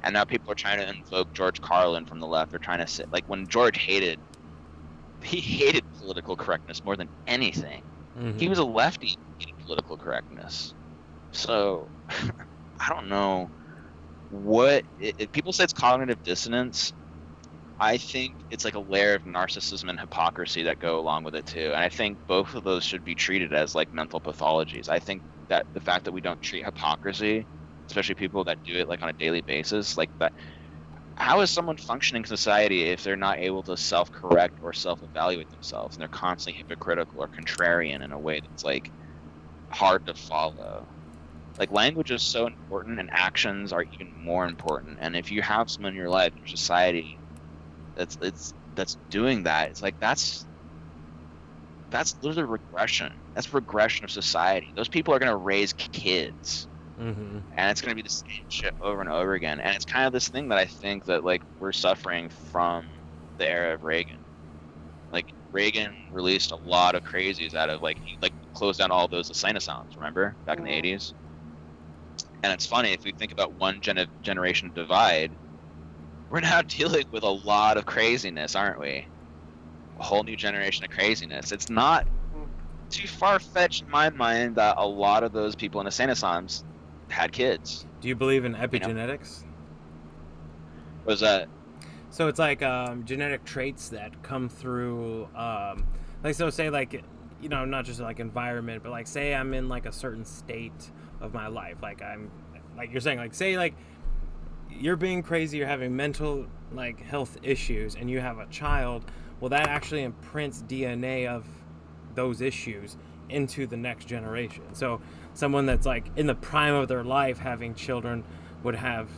and now people are trying to invoke George Carlin from the left. They're trying to say, like when George hated political correctness more than anything. Mm-hmm. He was a lefty in political correctness. So I don't know what if people say it's cognitive dissonance. I think it's like a layer of narcissism and hypocrisy that go along with it too. And I think both of those should be treated as like mental pathologies. I think that the fact that we don't treat hypocrisy, especially people that do it like on a daily basis, like that, how is someone functioning in society if they're not able to self-correct or self-evaluate themselves, and they're constantly hypocritical or contrarian in a way that's like hard to follow? Like language is so important, and actions are even more important. And if you have someone in your life, in your society, that's doing that, it's like that's literally regression. That's regression of society. Those people are gonna raise kids. Mm-hmm. And it's going to be the same shit over and over again. And it's kind of this thing that I think that like we're suffering from the era of Reagan. Like Reagan released a lot of crazies out of like he closed down all those insane asylums, remember, back in the 80s. And it's funny if we think about one generation divide. we're now dealing with a lot of craziness, aren't we? A whole new generation of craziness. It's not too far-fetched in my mind that a lot of those people in insane asylums had kids. Do you believe in epigenetics? What was that? So it's like genetic traits that come through, like, so say like, you know, not just like environment, but like say I'm in like a certain state of my life, like I'm, like you're saying, like say like you're being crazy, you're having mental like health issues, and you have a child. Well, that actually imprints DNA of those issues into the next generation. So someone that's like in the prime of their life having children would have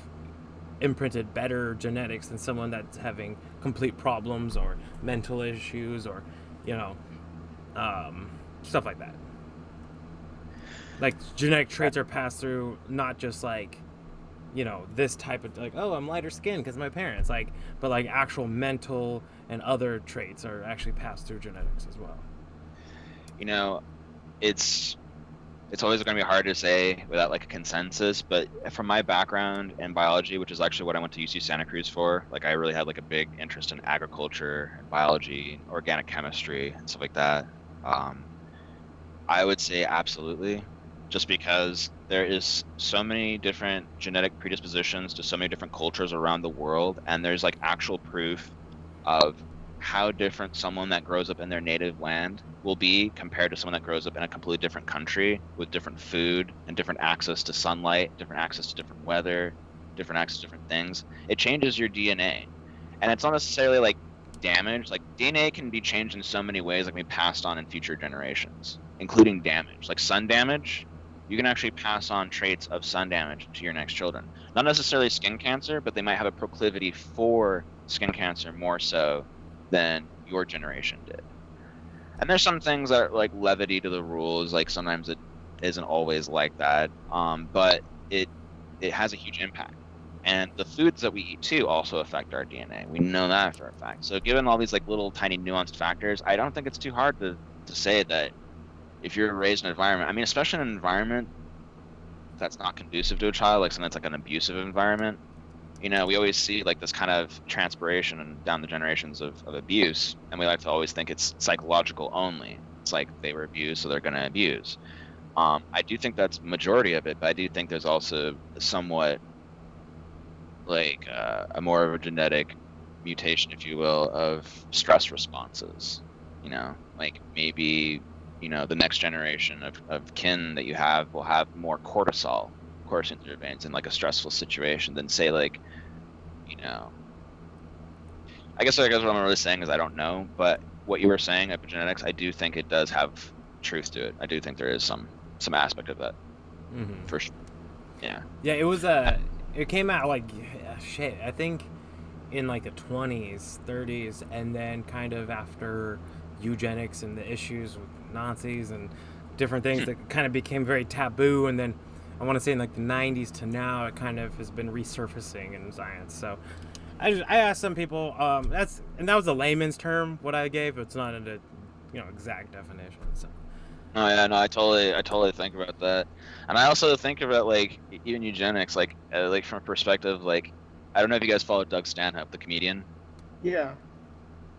imprinted better genetics than someone that's having complete problems or mental issues or, you know, stuff like that. Like genetic traits are passed through, not just like, you know, this type of like, oh, I'm lighter skinned because my parents, like, but like actual mental and other traits are actually passed through genetics as well. You know, it's always going to be hard to say without like a consensus, but from my background in biology, which is actually what I went to UC Santa Cruz for, like I really had like a big interest in agriculture and biology, organic chemistry and stuff like that. I would say absolutely, just because there is so many different genetic predispositions to so many different cultures around the world, and there's like actual proof of how different someone that grows up in their native land will be compared to someone that grows up in a completely different country with different food and different access to sunlight, different access to different weather, different access to different things. It changes your DNA. And it's not necessarily like damage. Like DNA can be changed in so many ways, like we passed on in future generations, including damage. Like sun damage, you can actually pass on traits of sun damage to your next children. Not necessarily skin cancer, but they might have a proclivity for skin cancer more so than your generation did. And there's some things that are like levity to the rules, like sometimes it isn't always like that, but it has a huge impact. And the foods that we eat too also affect our DNA. We know that for a fact. So given all these like little tiny nuanced factors, I don't think it's too hard to say that if you're raised in an environment, I mean, especially in an environment that's not conducive to a child, like something that's like an abusive environment, you know, we always see like this kind of transpiration down the generations of abuse, and we like to always think it's psychological only. It's like they were abused, so they're going to abuse. I do think that's majority of it, but I do think there's also somewhat like a more of a genetic mutation, if you will, of stress responses. You know, like maybe, you know, the next generation of kin that you have will have more cortisol coursing through their veins in like a stressful situation than say like, you know, I guess what I'm really saying is I don't know, but what you were saying, epigenetics, I do think it does have truth to it. I do think there is some aspect of that, for sure. Yeah. Yeah, it was it came out like shit. I think in like the 20s, 30s, and then kind of after eugenics and the issues with Nazis and different things that kind of became very taboo, and then I want to say in like the 90s to now, it kind of has been resurfacing in science. So I asked some people, that was a layman's term what I gave. It's not a, you know, exact definition. So. Oh yeah, no, I totally think about that, and I also think about like even eugenics, like from a perspective, like I don't know if you guys follow Doug Stanhope, the comedian. Yeah.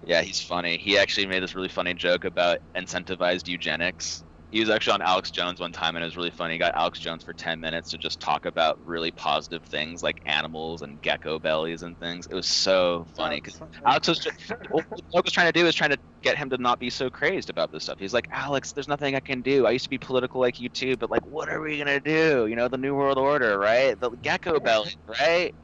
Yeah, he's funny. He actually made this really funny joke about incentivized eugenics. He was actually on Alex Jones one time, and it was really funny. He got Alex Jones for 10 minutes to just talk about really positive things like animals and gecko bellies and things. It was so funny because Alex was just, what Doug was trying to do is trying to get him to not be so crazed about this stuff. He's like, Alex, there's nothing I can do. I used to be political like you too, but like, what are we gonna do? You know, the New World Order, right? The gecko belly, right?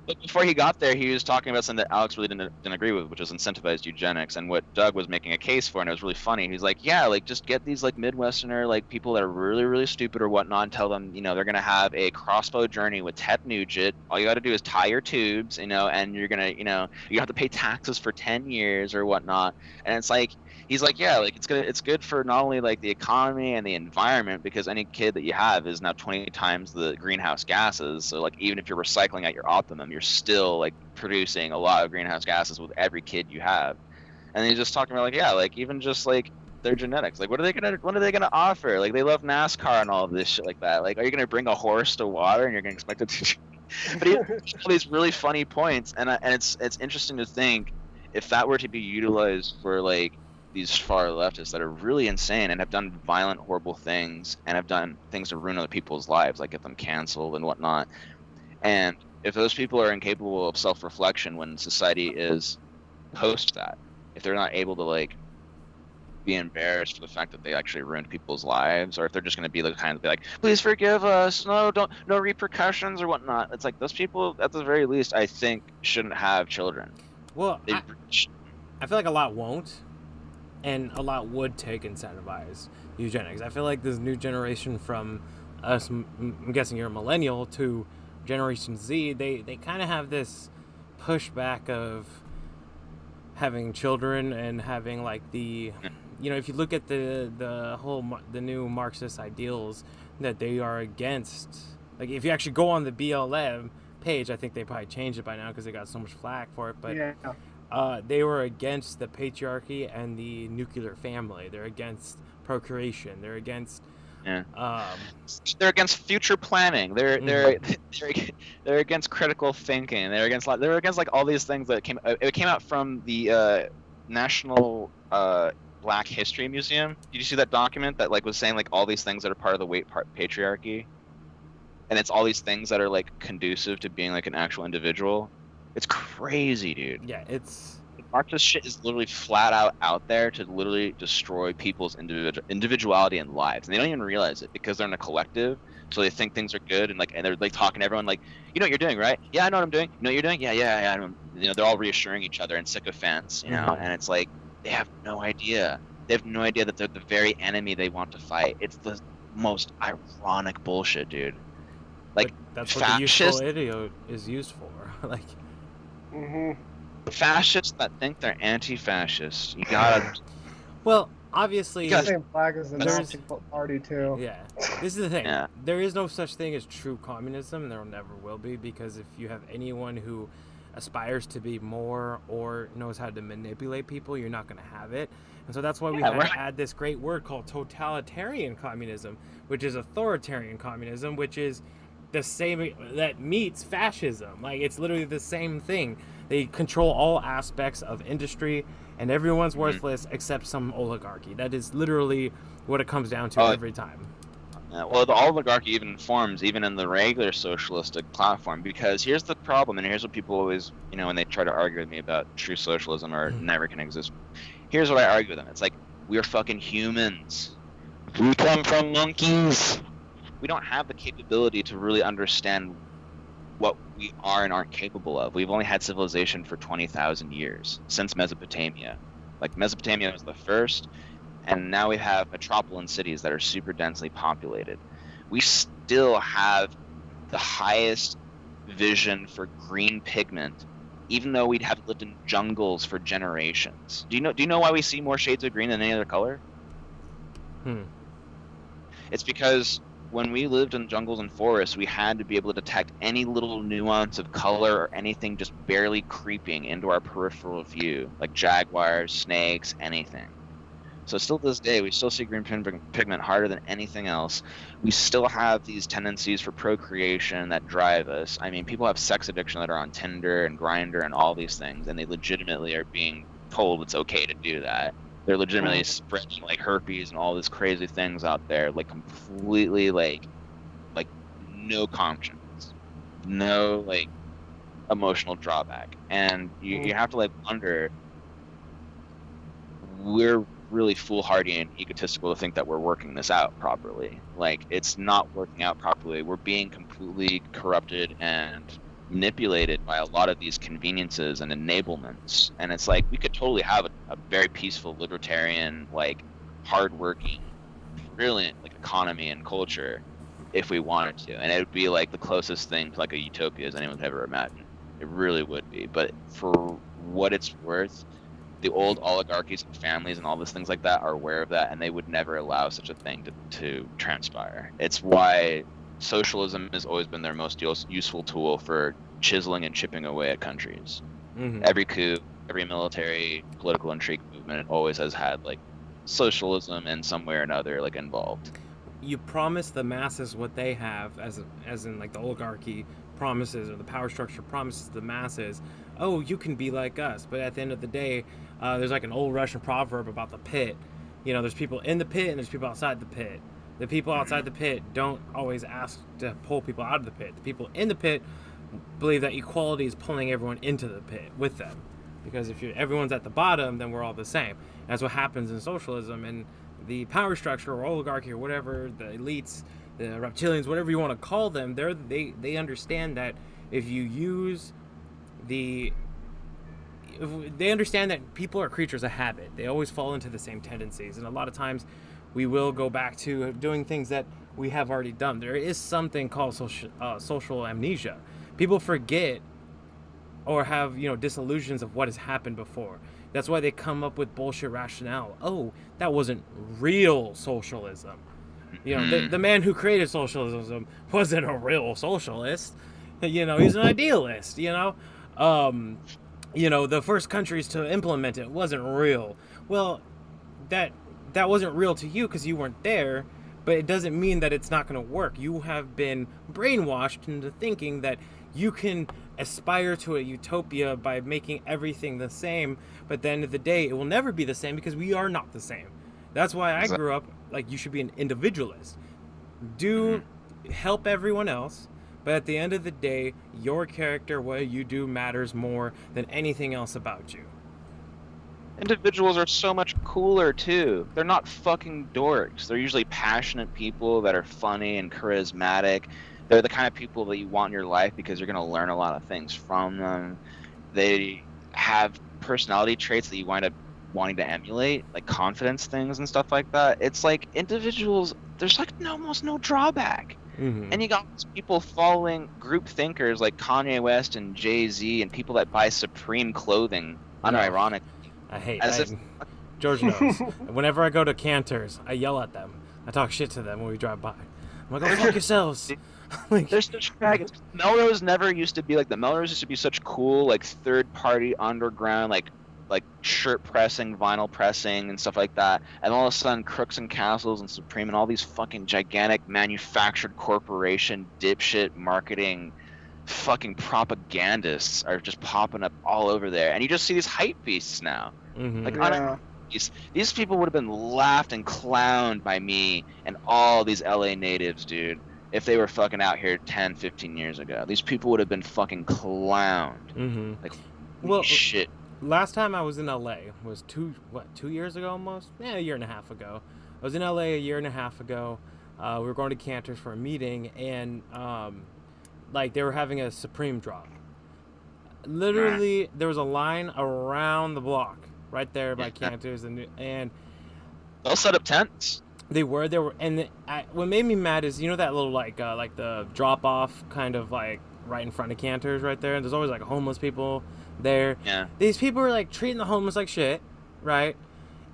But before he got there, he was talking about something that Alex really didn't agree with, which was incentivized eugenics, and what Doug was making a case for, and it was really funny. He's like, yeah, like just get these like Midwesterner like people that are really, really stupid or whatnot, and tell them, you know, they're gonna have a crossbow journey with Ted Nugent. All you got to do is tie your tubes, you know, and you're gonna, you know, you have to pay taxes for 10 years or whatnot, and it's like. He's like, yeah, like it's good for not only like the economy and the environment, because any kid that you have is now 20 times the greenhouse gases. So like even if you're recycling at your optimum, you're still like producing a lot of greenhouse gases with every kid you have. And he's just talking about like, yeah, like even just like their genetics, like what are they gonna offer? Like they love NASCAR and all of this shit like that. Like are you gonna bring a horse to water and you're gonna expect it to But he has all these really funny points, and it's interesting to think if that were to be utilized for like these far leftists that are really insane and have done violent, horrible things and have done things to ruin other people's lives, like get them canceled and whatnot. And if those people are incapable of self-reflection when society is post that, if they're not able to like be embarrassed for the fact that they actually ruined people's lives, or if they're just going to be the kind of be like, please forgive us, no repercussions or whatnot. It's like those people, at the very least, I think shouldn't have children. Well, They, I feel like a lot won't, and a lot would take incentivize eugenics. I feel like this new generation from us, I'm guessing you're a millennial, to Generation Z, they kind of have this pushback of having children and having like the, you know, if you look at the new Marxist ideals that they are against, like if you actually go on the BLM page, I think they probably changed it by now because they got so much flack for it, but Yeah. they were against the patriarchy and the nuclear family. They're against procreation. They're against yeah. They're against future planning. They're against critical thinking. They're against like all these things that came out from the National Black History Museum. Did you see that document that like was saying like all these things that are part of the white patriarchy, and it's all these things that are like conducive to being like an actual individual? It's crazy, dude. yeah, it's Marxist shit is literally flat out there to literally destroy people's individuality and lives, and they don't even realize it because they're in a collective, so they think things are good, and they're like talking to everyone like, you know what you're doing, right? Yeah, I know what I'm doing. You know what you're doing? Yeah. You know, they're all reassuring each other and sycophants, you know, and it's like they have no idea. They have no idea that they're the very enemy they want to fight. It's the most ironic bullshit, dude. Like that's what the useful idiot is used for. Like, fascists that think they're anti-fascists, you gotta. well, obviously, The same flag as the There's- Nazi party too. yeah. This is the thing. Yeah. There is no such thing as true communism, and there never will be, because if you have anyone who aspires to be more or knows how to manipulate people, you're not going to have it. And so that's why we had to add this great word called totalitarian communism, which is authoritarian communism, which is the same, that meets fascism. Like, it's literally the same thing. They control all aspects of industry, and everyone's worthless except some oligarchy. That is literally what it comes down to every time. Well, the oligarchy even forms even in the regular socialistic platform, because here's the problem, and here's what people always, you know, when they try to argue with me about true socialism or never can exist. Here's what I argue with them. It's like, we are fucking humans. We come from monkeys. We don't have the capability to really understand what we are and aren't capable of. We've only had civilization for 20,000 years, since Mesopotamia. Like, Mesopotamia was the first, and now we have metropolitan cities that are super densely populated. We still have the highest vision for green pigment, even though we'd have lived in jungles for generations. Do you know why we see more shades of green than any other color? It's because when we lived in jungles and forests, we had to be able to detect any little nuance of color or anything just barely creeping into our peripheral view, like jaguars, snakes, anything. So still to this day, we still see green pigment harder than anything else. We still have these tendencies for procreation that drive us. I mean, people have sex addiction that are on Tinder and Grindr and all these things, and they legitimately are being told it's okay to do that. They're legitimately spreading like herpes and all these crazy things out there, like completely like no conscience, no like emotional drawback, and you have to like wonder. We're really foolhardy and egotistical to think that we're working this out properly. Like, it's not working out properly. We're being completely corrupted and manipulated by a lot of these conveniences and enablements, and it's like we could totally have a very peaceful libertarian, like hardworking, brilliant like economy and culture if we wanted to, and it would be like the closest thing to like a utopia as anyone's ever imagined. It really would be. But for what it's worth, the old oligarchies and families and all these things like that are aware of that, and they would never allow such a thing to transpire. It's why socialism has always been their most useful tool for chiseling and chipping away at countries. Every coup, every military, political intrigue movement always has had like socialism in some way or another like involved. You promise the masses what they have, as in like the oligarchy, promises, or the power structure promises to the masses, oh, you can be like us. But at the end of the day, there's like an old Russian proverb about the pit. You know, there's people in the pit and there's people outside the pit. The people outside the pit don't always ask to pull people out of the pit. The people in the pit believe that equality is pulling everyone into the pit with them. Because if everyone's at the bottom, then we're all the same. That's what happens in socialism. And the power structure or oligarchy or whatever, the elites, the reptilians, whatever you want to call them, they understand that if you use they understand that people are creatures of habit. They always fall into the same tendencies. And a lot of times we will go back to doing things that we have already done. There is something called social amnesia. People forget or have, disillusions of what has happened before. That's why they come up with bullshit rationale. Oh, that wasn't real socialism. The man who created socialism wasn't a real socialist. He's an idealist. The first countries to implement it wasn't real. Well, that wasn't real to you because you weren't there, but it doesn't mean that it's not going to work. You have been brainwashed into thinking that you can aspire to a utopia by making everything the same, but at the end of the day, it will never be the same because we are not the same. That's why I grew up like you should be an individualist. Help everyone else, but at the end of the day, your character, what you do, matters more than anything else about you. Individuals are so much cooler too. They're not fucking dorks. They're usually passionate people that are funny and charismatic. They're the kind of people that you want in your life because you're going to learn a lot of things from them. They have personality traits that you wind up wanting to emulate, like confidence things and stuff like that. It's like individuals, there's like almost no drawback. Mm-hmm. And you got these people following group thinkers like Kanye West and Jay-Z and people that buy Supreme clothing, unironically. I hate that. George knows. Whenever I go to Cantor's, I yell at them. I talk shit to them when we drive by. I'm like, go fuck yourselves. They're such faggots. Melrose never used to be like that. Melrose used to be such cool, like third-party underground, like shirt pressing, vinyl pressing, and stuff like that. And all of a sudden, Crooks and Castles and Supreme and all these fucking gigantic manufactured corporation dipshit marketing fucking propagandists are just popping up all over there. And you just see these hype beasts now. Mm-hmm. Like, these people would have been laughed and clowned by me and all these LA natives, dude, if they were fucking out here 10, 15 years ago. These people would have been fucking clowned. Mm-hmm. Like, shit. Last time I was in LA was 2 years ago almost? Yeah, a year and a half ago. I was in LA a year and a half ago. We were going to Cantor's for a meeting, and they were having a Supreme drop. Literally, there was a line around the block right there by Cantor's, and they'll set up tents. They were, and what made me mad is, that little like the drop off kind of like right in front of Cantor's right there. And there's always like homeless people there. Yeah. These people are like treating the homeless like shit, right?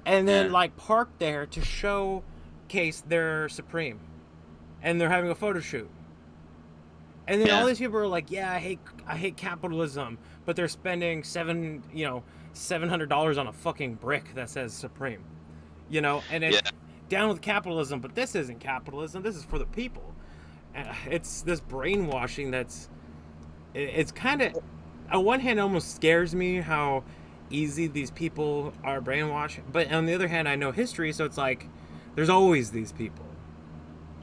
And then like parked there to showcase their Supreme, and they're having a photo shoot. And then all these people are like, yeah, I hate capitalism, but they're spending $700 on a fucking brick that says Supreme, and it's down with capitalism, but this isn't capitalism. This is for the people. It's this brainwashing it's kind of, on one hand, almost scares me how easy these people are brainwashed, but on the other hand, I know history, so it's like there's always these people.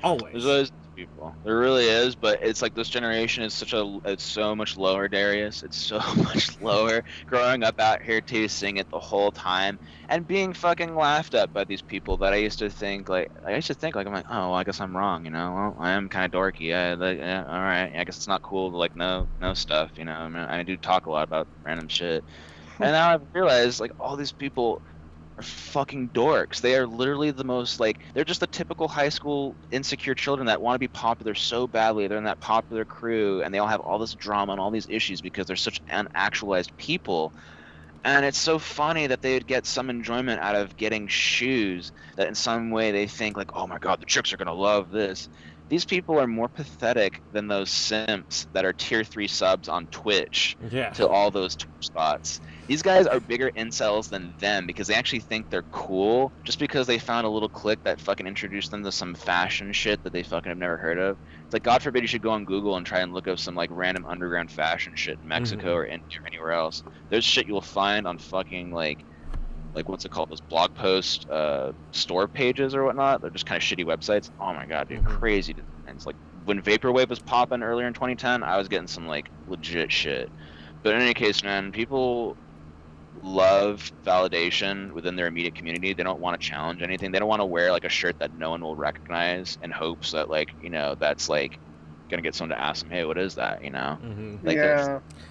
Always. There's always people. There really is, but it's like this generation is it's so much lower, Darius. It's so much lower. Growing up out here too, seeing it the whole time and being fucking laughed at by these people that I used to think like I'm like, oh, well, I guess I'm wrong, well, I am kind of dorky. All right, I guess it's not cool to like know stuff, I mean, I do talk a lot about random shit. And now I've realized like all these people are fucking dorks. They are literally the most they're just the typical high school insecure children that want to be popular so badly. They're in that popular crew and they all have all this drama and all these issues because they're such unactualized people. And it's so funny that they would get some enjoyment out of getting shoes that in some way they think like, oh my god, the chicks are gonna love this. These people are more pathetic than those simps that are tier 3 subs on Twitch to all those Twitch spots. These guys are bigger incels than them because they actually think they're cool just because they found a little clique that fucking introduced them to some fashion shit that they fucking have never heard of. It's like, God forbid you should go on Google and try and look up some like random underground fashion shit in Mexico or India or anywhere else. There's shit you'll find on fucking like what's it called? Those blog post store pages or whatnot. They're just kind of shitty websites. Oh my god, dude, crazy designs. Like when Vaporwave was popping earlier in 2010, I was getting some like legit shit. But in any case, man, people love validation within their immediate community. They don't want to challenge anything. They don't want to wear like a shirt that no one will recognize in hopes that like, you know, that's like gonna get someone to ask them, hey, what is that, you know? Like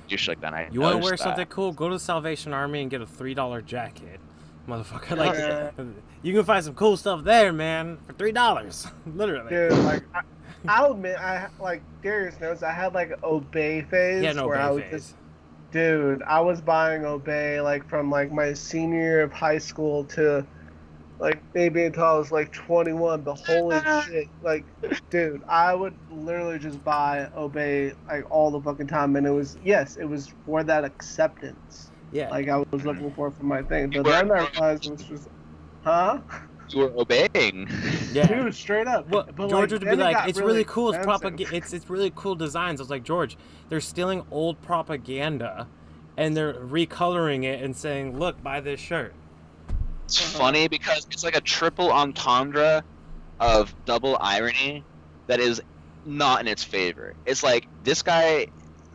just like that. You want to wear something cool? Go to the Salvation Army and get a $3 jacket, motherfucker. Like you can find some cool stuff there, man, for $3, literally. Dude, like I'll admit, I like Darius knows I had like an Obey phase where I was just, dude, I was buying Obey like from like my senior year of high school to like maybe until I was like 21. But holy shit, like, dude, I would literally just buy Obey like all the fucking time, and it was for that acceptance. Yeah, like I was looking for my thing, but then I realized it was just, You were obeying. Yeah, dude, straight up. Well, but George would be like, "It's really cool. It's propaganda. It's really cool designs." I was like, George, they're stealing old propaganda, and they're recoloring it and saying, "Look, buy this shirt." It's funny because it's like a triple entendre of double irony that is not in its favor. It's like this guy,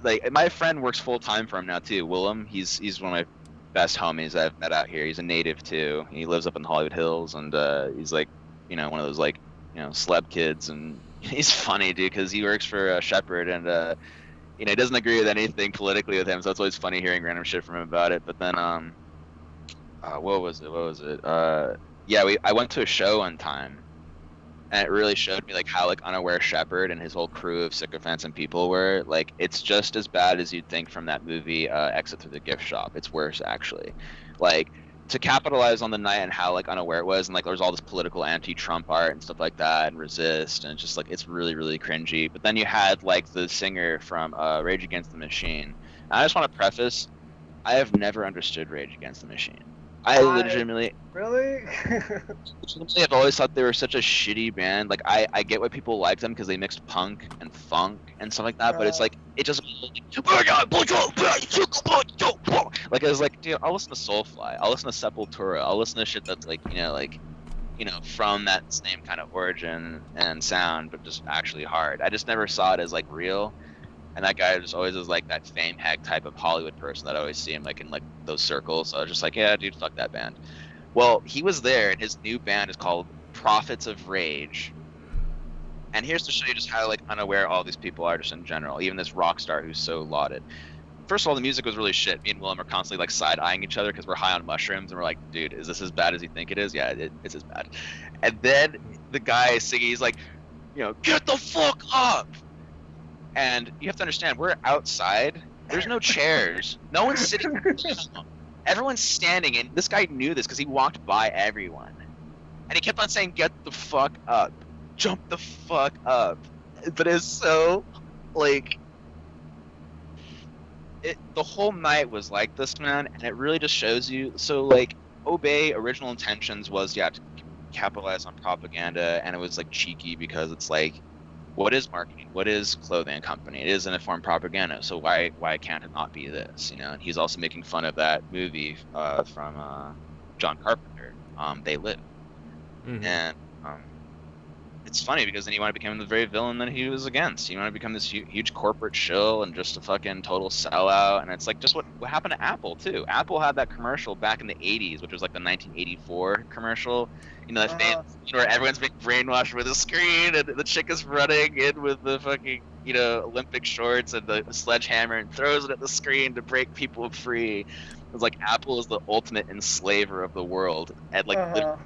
like my friend works full time for him now too. Willem, he's one of my best homies I've met out here. He's a native too. He lives up in the Hollywood Hills, and he's like, you know, one of those like, you know, celeb kids, and he's funny, dude, because he works for Shepherd, and you know, he doesn't agree with anything politically with him, so it's always funny hearing random shit from him about it. But then what was it? I went to a show one time, and it really showed me like how like unaware Shepherd and his whole crew of sycophants and people were. Like, it's just as bad as you'd think from that movie Exit Through the Gift Shop. It's worse, actually. Like, to capitalize on the night and how like unaware it was, and like there was all this political anti-Trump art and stuff like that, and Resist, and it's just like it's really, really cringy. But then you had like the singer from Rage Against the Machine. And I just want to preface, I have never understood Rage Against the Machine. I legitimately have always thought they were such a shitty band. Like, I get why people like them because they mixed punk and funk and stuff like that, but it's like, it just like, I was like, dude, I'll listen to Soulfly, I'll listen to Sepultura, I'll listen to shit that's like, you know, from that same kind of origin and sound, but just actually hard. I just never saw it as like real. And that guy just always is like that fame hack type of Hollywood person that I always see him like in like those circles. So I was just like, yeah, dude, fuck that band. Well, he was there, and his new band is called Prophets of Rage. And here's to show you just how like unaware all these people are just in general. Even this rock star who's so lauded. First of all, the music was really shit. Me and Willem are constantly like side-eyeing each other because we're high on mushrooms, and we're like, dude, is this as bad as you think it is? Yeah, it's as bad. And then the guy singing, he's like, you know, get the fuck up. And you have to understand, we're outside. There's no chairs. No one's sitting down. Everyone's standing, and this guy knew this because he walked by everyone. And he kept on saying, get the fuck up. Jump the fuck up. But it's so, like... the whole night was like this, man, and it really just shows you... So, like, Obey original intentions was, to capitalize on propaganda, and it was, like, cheeky because it's like... What is marketing? What is clothing company? It is an informed propaganda. So why can't it not be this? You know. And he's also making fun of that movie from John Carpenter, They Live. And it's funny because then he wanted to become the very villain that he was against. He wanted to become this huge corporate shill and just a fucking total sellout. And it's like just what happened to Apple too. Apple had that commercial back in the 80s, which was like the 1984 commercial. You know, that famous, where everyone's being brainwashed with a screen, and the chick is running in with the fucking, you know, Olympic shorts and the sledgehammer and throws it at the screen to break people free. It's like Apple is the ultimate enslaver of the world, and like the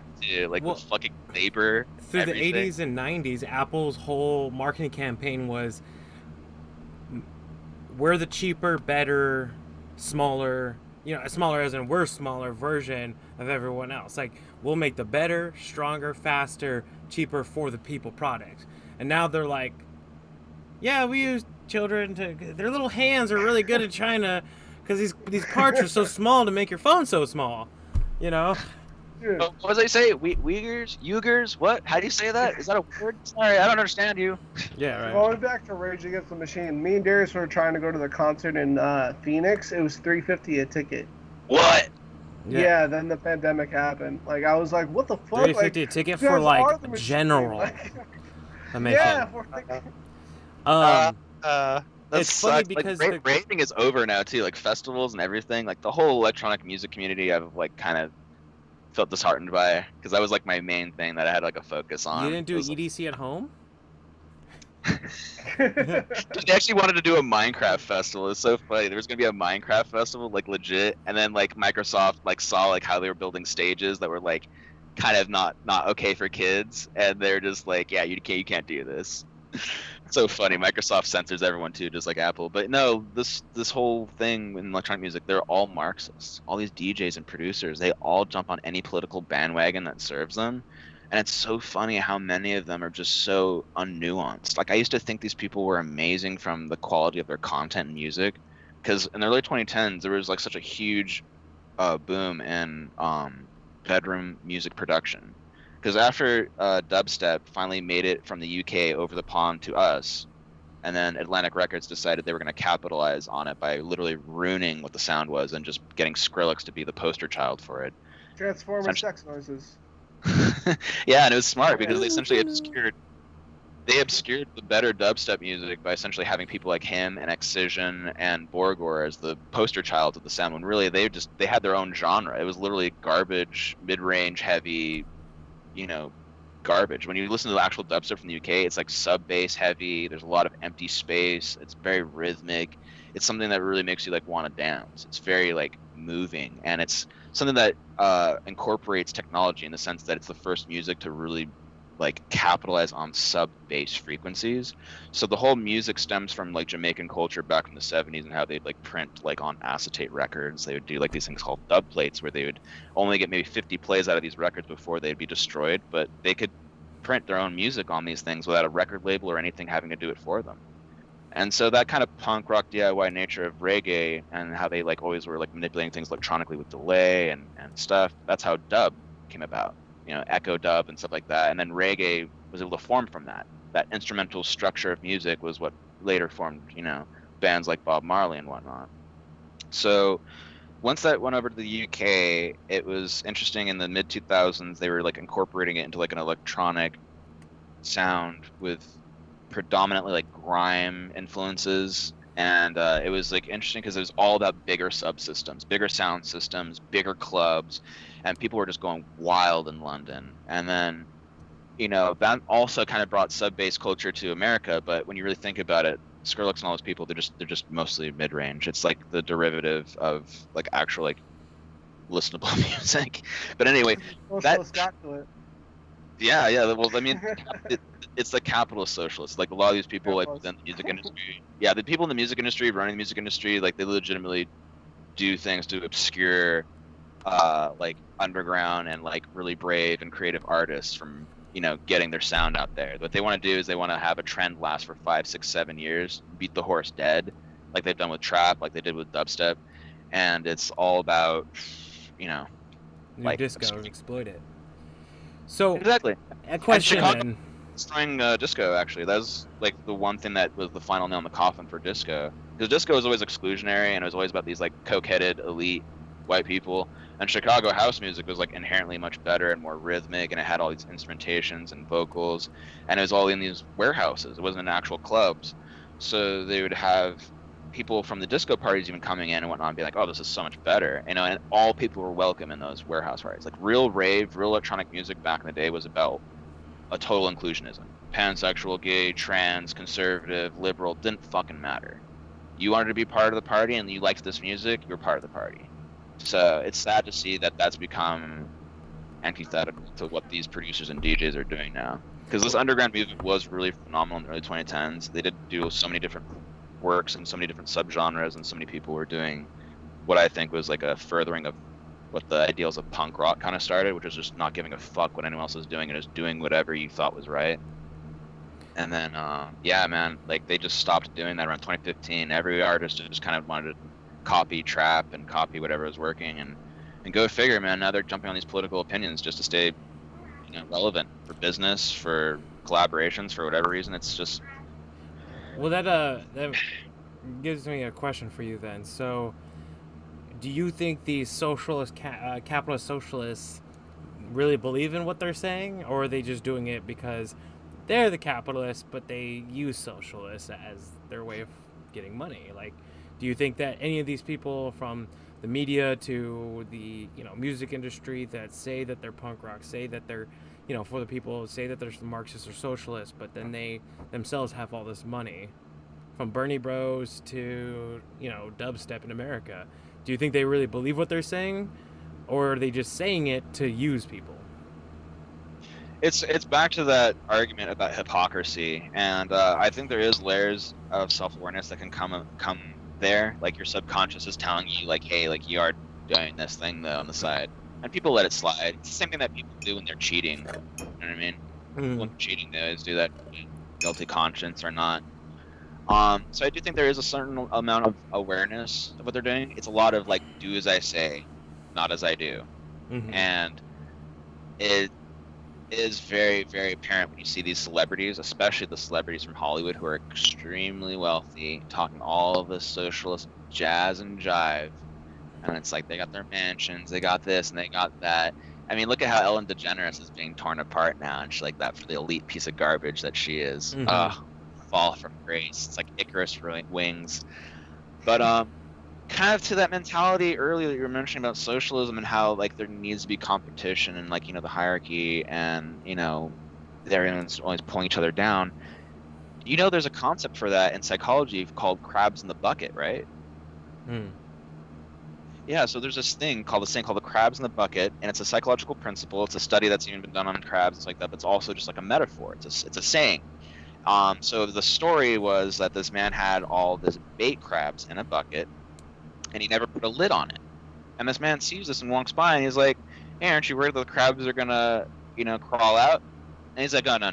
fucking labor. Through everything. The 80s and 90s, Apple's whole marketing campaign was, we're the cheaper, better, smaller, you know, smaller as in we're smaller version of everyone else. Like, we'll make the better, stronger, faster, cheaper for the people product. And now they're like, yeah, we use children to, their little hands are really good at trying to because these parts are so small to make your phone so small. You know? Dude, What was I say? Uyghurs? What? How do you say that? Is that a word? Sorry, I don't understand you. Yeah, right. going back to Rage Against the Machine, me and Darius were trying to go to the concert in Phoenix. It was $350 a ticket. What? Yeah. Then the pandemic happened. Like I was like, what the fuck? $350 Like, a ticket you for guys are the like machine. general. Like, Amazing. yeah. For, That It's funny sucks. because like, raving is over now too. Like festivals and everything. Like the whole electronic music community, I've like kind of felt disheartened by, because that was like my main thing that I had like a focus on. you didn't do It was, EDC at home? They actually wanted to do a Minecraft festival. It's so funny. There was gonna be a Minecraft festival, like legit, and then like Microsoft like saw like how they were building stages that were like kind of not okay for kids, and they're just like, yeah, you can't do this. So funny. Microsoft censors everyone too, just like Apple. But no, this whole thing in electronic music, they're all Marxists. All these DJs and producers, they all jump on any political bandwagon that serves them. And it's so funny how many of them are just so unnuanced. Like I used to think these people were amazing from the quality of their content and music, because in the early 2010s there was like such a huge boom in bedroom music production. Because after dubstep finally made it from the UK over the pond to us, and then Atlantic Records decided they were going to capitalize on it by literally ruining what the sound was and just getting Skrillex to be the poster child for it. Transformer sex noises. Yeah, and it was smart because they essentially obscured the better dubstep music by essentially having people like him and Excision and Borgor as the poster child of the sound, when really they had their own genre. It was literally garbage, mid-range, heavy, garbage. When you listen to the actual dubstep from the UK, it's like sub-bass heavy. There's a lot of empty space. It's very rhythmic. It's something that really makes you like want to dance. It's very like moving, and it's something that incorporates technology in the sense that it's the first music to really like capitalize on sub-bass frequencies. So the whole music stems from like Jamaican culture back in the 70s, and how they'd like print like on acetate records. They would do like these things called dub plates, where they would only get maybe 50 plays out of these records before they'd be destroyed, but they could print their own music on these things without a record label or anything having to do it for them. And so that kind of punk rock DIY nature of reggae, and how they like always were like manipulating things electronically with delay and stuff, that's how dub came about. Echo dub and stuff like that. And then reggae was able to form from that. That instrumental structure of music was what later formed, bands like Bob Marley and whatnot. So once that went over to the UK, it was interesting. In the mid 2000s, they were like incorporating it into like an electronic sound with predominantly like grime influences. And it was like interesting because it was all about bigger subsystems, bigger sound systems, bigger clubs, and people were just going wild in London. And then, that also kind of brought sub-bass culture to America. But when you really think about it, Skrillex and all those people, they're just mostly mid-range. It's like the derivative of like actual like listenable music. But anyway, yeah. Well, I mean, it's the capitalist socialists. Like a lot of these people, like within the music industry. Yeah, the people in the music industry, running the music industry, like they legitimately do things to obscure, like underground and like really brave and creative artists from getting their sound out there. What they want to do is they want to have a trend last for 5, 6, 7 years, beat the horse dead, like they've done with trap, like they did with dubstep, and it's all about, New like disco, exploit it. So exactly. A question then. Destroying disco, actually. That was like the one thing that was the final nail in the coffin for disco. Because disco was always exclusionary, and it was always about these like coke-headed elite white people. And Chicago house music was like inherently much better and more rhythmic, and it had all these instrumentations and vocals, and it was all in these warehouses. It wasn't in actual clubs. So they would have people from the disco parties even coming in and whatnot and be like, oh, this is so much better, and all people were welcome in those warehouse parties. Like real rave, real electronic music back in the day was about a total inclusionism. Pansexual, gay, trans, conservative, liberal, didn't fucking matter. You wanted to be part of the party and you liked this music, you're part of the party. So it's sad to see that that's become antithetical to what these producers and DJs are doing now. Because this underground music was really phenomenal in the early 2010s. They did do so many different works and so many different subgenres, and so many people were doing what I think was like a furthering of what the ideals of punk rock kind of started, which was just not giving a fuck what anyone else was doing and just doing whatever you thought was right. And then, yeah, man, like they just stopped doing that around 2015. Every artist just kind of wanted to copy trap and copy whatever is working, and go figure, man. Now they're jumping on these political opinions just to stay, relevant for business, for collaborations, for whatever reason. It's just Well, that gives me a question for you then. So, do you think these capitalist socialists really believe in what they're saying, or are they just doing it because they're the capitalists, but they use socialists as their way of getting money? Like, do you think that any of these people, from the media to the music industry, that say that they're punk rock, say that they're for the people, say that they're Marxists or socialists, but then they themselves have all this money, from Bernie Bros to dubstep in America? Do you think they really believe what they're saying, or are they just saying it to use people? it's back to that argument about hypocrisy, and I think there is layers of self-awareness that can come there. Like your subconscious is telling you, like, hey, like you are doing this thing though on the side, and people let it slide. It's the same thing that people do when they're cheating. You know what I mean? When they're cheating, they always do that, guilty conscience or not. So I do think there is a certain amount of awareness of what they're doing. It's a lot of like, do as I say, not as I do. Mm-hmm. And it is very, very apparent when you see these celebrities, especially the celebrities from Hollywood who are extremely wealthy, talking all of this socialist jazz and jive. And it's like they got their mansions, they got this and they got that. I mean, look at how Ellen DeGeneres is being torn apart now, and she's like that for the elite piece of garbage that she is. Mm-hmm. Fall from grace. It's like Icarus wings. But kind of to that mentality earlier that you were mentioning about socialism and how like there needs to be competition and like the hierarchy and everyone's always pulling each other down. There's a concept for that in psychology called crabs in the bucket, right? Yeah, so there's this thing called the crabs in the bucket, and it's a psychological principle. It's a study that's even been done on crabs and stuff like that, but it's also just like a metaphor. It's a saying. So the story was that this man had all this bait crabs in a bucket, and he never put a lid on it. And this man sees this and walks by, and he's like, "Hey, aren't you worried the crabs are gonna, crawl out?" And he's like, "Oh, no.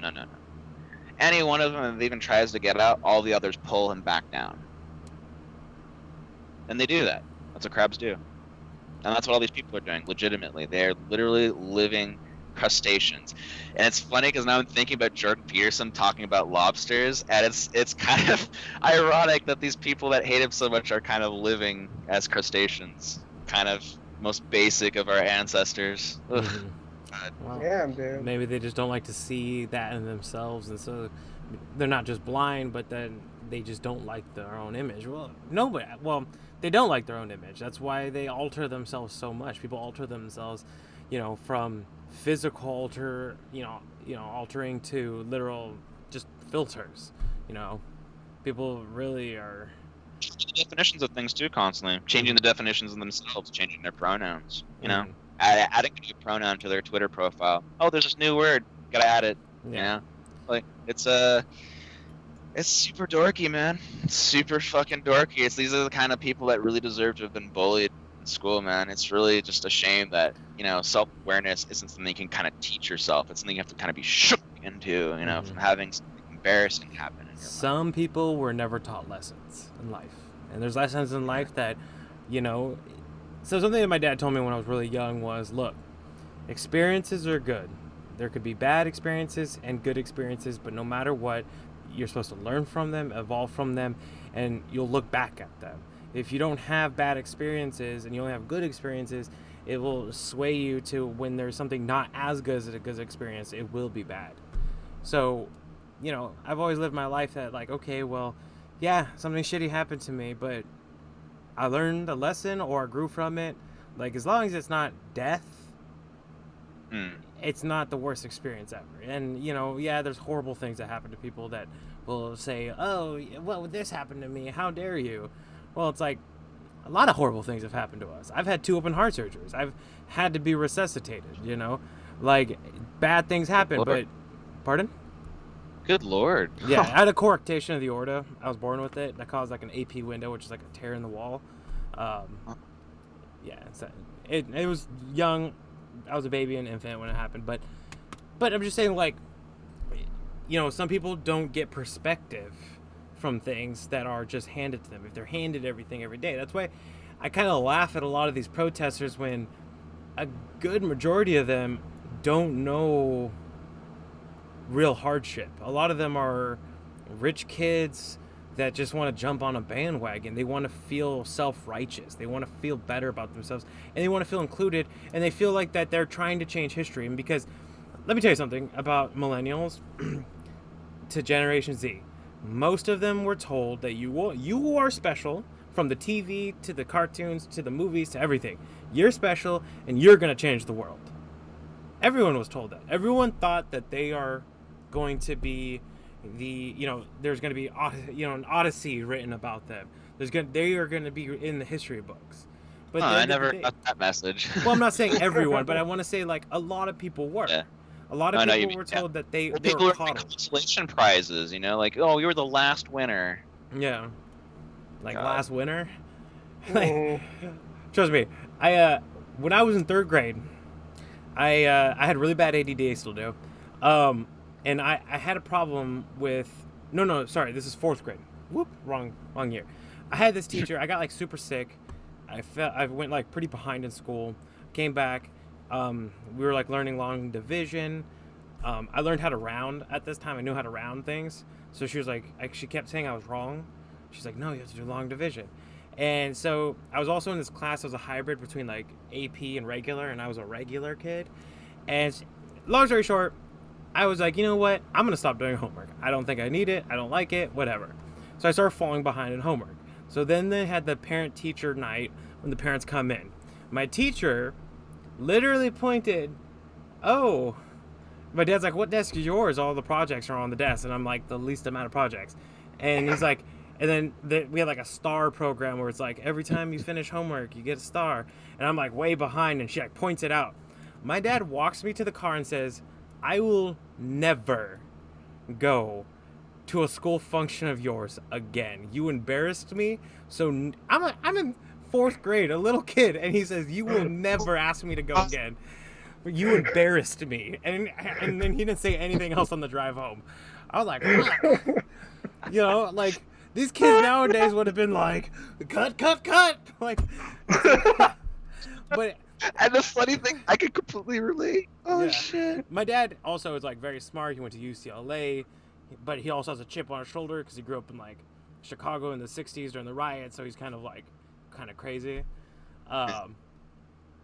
Any one of them that even tries to get out, all the others pull him back down." And they do that. That's what crabs do. And that's what all these people are doing, legitimately. They're literally living crustaceans. And it's funny because now I'm thinking about Jordan Peterson talking about lobsters, and it's kind of ironic that these people that hate him so much are kind of living as crustaceans, kind of most basic of our ancestors. Mm-hmm. Well, Damn, dude. maybe they just don't like to see that in themselves, and so they're not just blind, but then they just don't like their own image. They don't like their own image. That's why they alter themselves so much. People alter themselves, from physical altering to literal just filters. People really are changing the definitions of things too, constantly changing the definitions of themselves, changing their pronouns. Mm-hmm. Adding a new pronoun to their Twitter profile. Oh, there's this new word, gotta add it. Yeah. Like it's super dorky, man. It's super fucking dorky. These are the kind of people that really deserve to have been bullied in school, man. It's really just a shame that self-awareness isn't something you can kind of teach yourself. It's something you have to kind of be shook into, from having something embarrassing happen in your life. Some people were never taught lessons in life, and there's lessons in life that so something that my dad told me when I was really young was, look, experiences are good. There could be bad experiences and good experiences, but no matter what, you're supposed to learn from them, evolve from them, and you'll look back at them. If you don't have bad experiences and you only have good experiences, it will sway you to when there's something not as good as a good experience, it will be bad. So, I've always lived my life that like, okay, well, yeah, something shitty happened to me, but I learned a lesson or I grew from it. Like, as long as it's not death, it's not the worst experience ever. And, there's horrible things that happen to people that will say, oh, well, this happened to me. How dare you? Well, it's like a lot of horrible things have happened to us. I've had 2 open heart surgeries. I've had to be resuscitated, Like, bad things happen, but... Pardon? Good Lord. Yeah, I had a coarctation of the aorta. I was born with it. That caused like an AP window, which is like a tear in the wall. Yeah, it was young. I was a baby and infant when it happened, but I'm just saying, like, some people don't get perspective from things that are just handed to them. If they're handed everything every day, that's why I kind of laugh at a lot of these protesters when a good majority of them don't know real hardship. A lot of them are rich kids that just want to jump on a bandwagon. They want to feel self-righteous. They want to feel better about themselves, and they want to feel included, and they feel like that they're trying to change history. And because, let me tell you something about millennials to Generation Z. Most of them were told that you are special, from the TV to the cartoons to the movies to everything. You're special, and you're going to change the world. Everyone was told that. Everyone thought that they are going to be there's going to be an Odyssey written about them. They are going to be in the history books. But I never got that message. Well, I'm not saying everyone, but I want to say like a lot of people were. Yeah. A lot of people were told that they people were were coddled. consolation prizes, like, oh, you were the last winner. Yeah. Like God. last winner. Like, trust me, I when I was in 3rd grade, I had really bad ADD. I still do. And I had a problem with sorry, this is 4th grade. Whoop, wrong year. I had this teacher. I got like super sick. I went like pretty behind in school. Came back. We were like learning long division. I learned how to round at this time. I knew how to round things. So she was like, she kept saying I was wrong. She's like, no, you have to do long division. And so I was also in this class. I was a hybrid between like AP and regular, and I was a regular kid. And long story short, I was like, you know what? I'm going to stop doing homework. I don't think I need it. I don't like it. Whatever. So I started falling behind in homework. So then they had the parent-teacher night when the parents come in. My teacher literally pointed, oh, my dad's like, what desk is yours? All the projects are on the desk. And I'm like, the least amount of projects. And he's like, and then we had like a star program where it's like, every time you finish homework, you get a star. And I'm like way behind, and she like points it out. My dad walks me to the car and says, I will never go to a school function of yours again. You embarrassed me. So I'm in 4th grade, a little kid, and he says, you will never ask me to go again. You embarrassed me. And then he didn't say anything else on the drive home. I was like, fuck. Like, these kids nowadays would have been like, cut. Like, but... And the funny thing, I could completely relate. Oh, yeah. Shit. My dad also is like very smart. He went to UCLA, but he also has a chip on his shoulder because he grew up in like Chicago in the 60s during the riots. So he's kind of crazy. And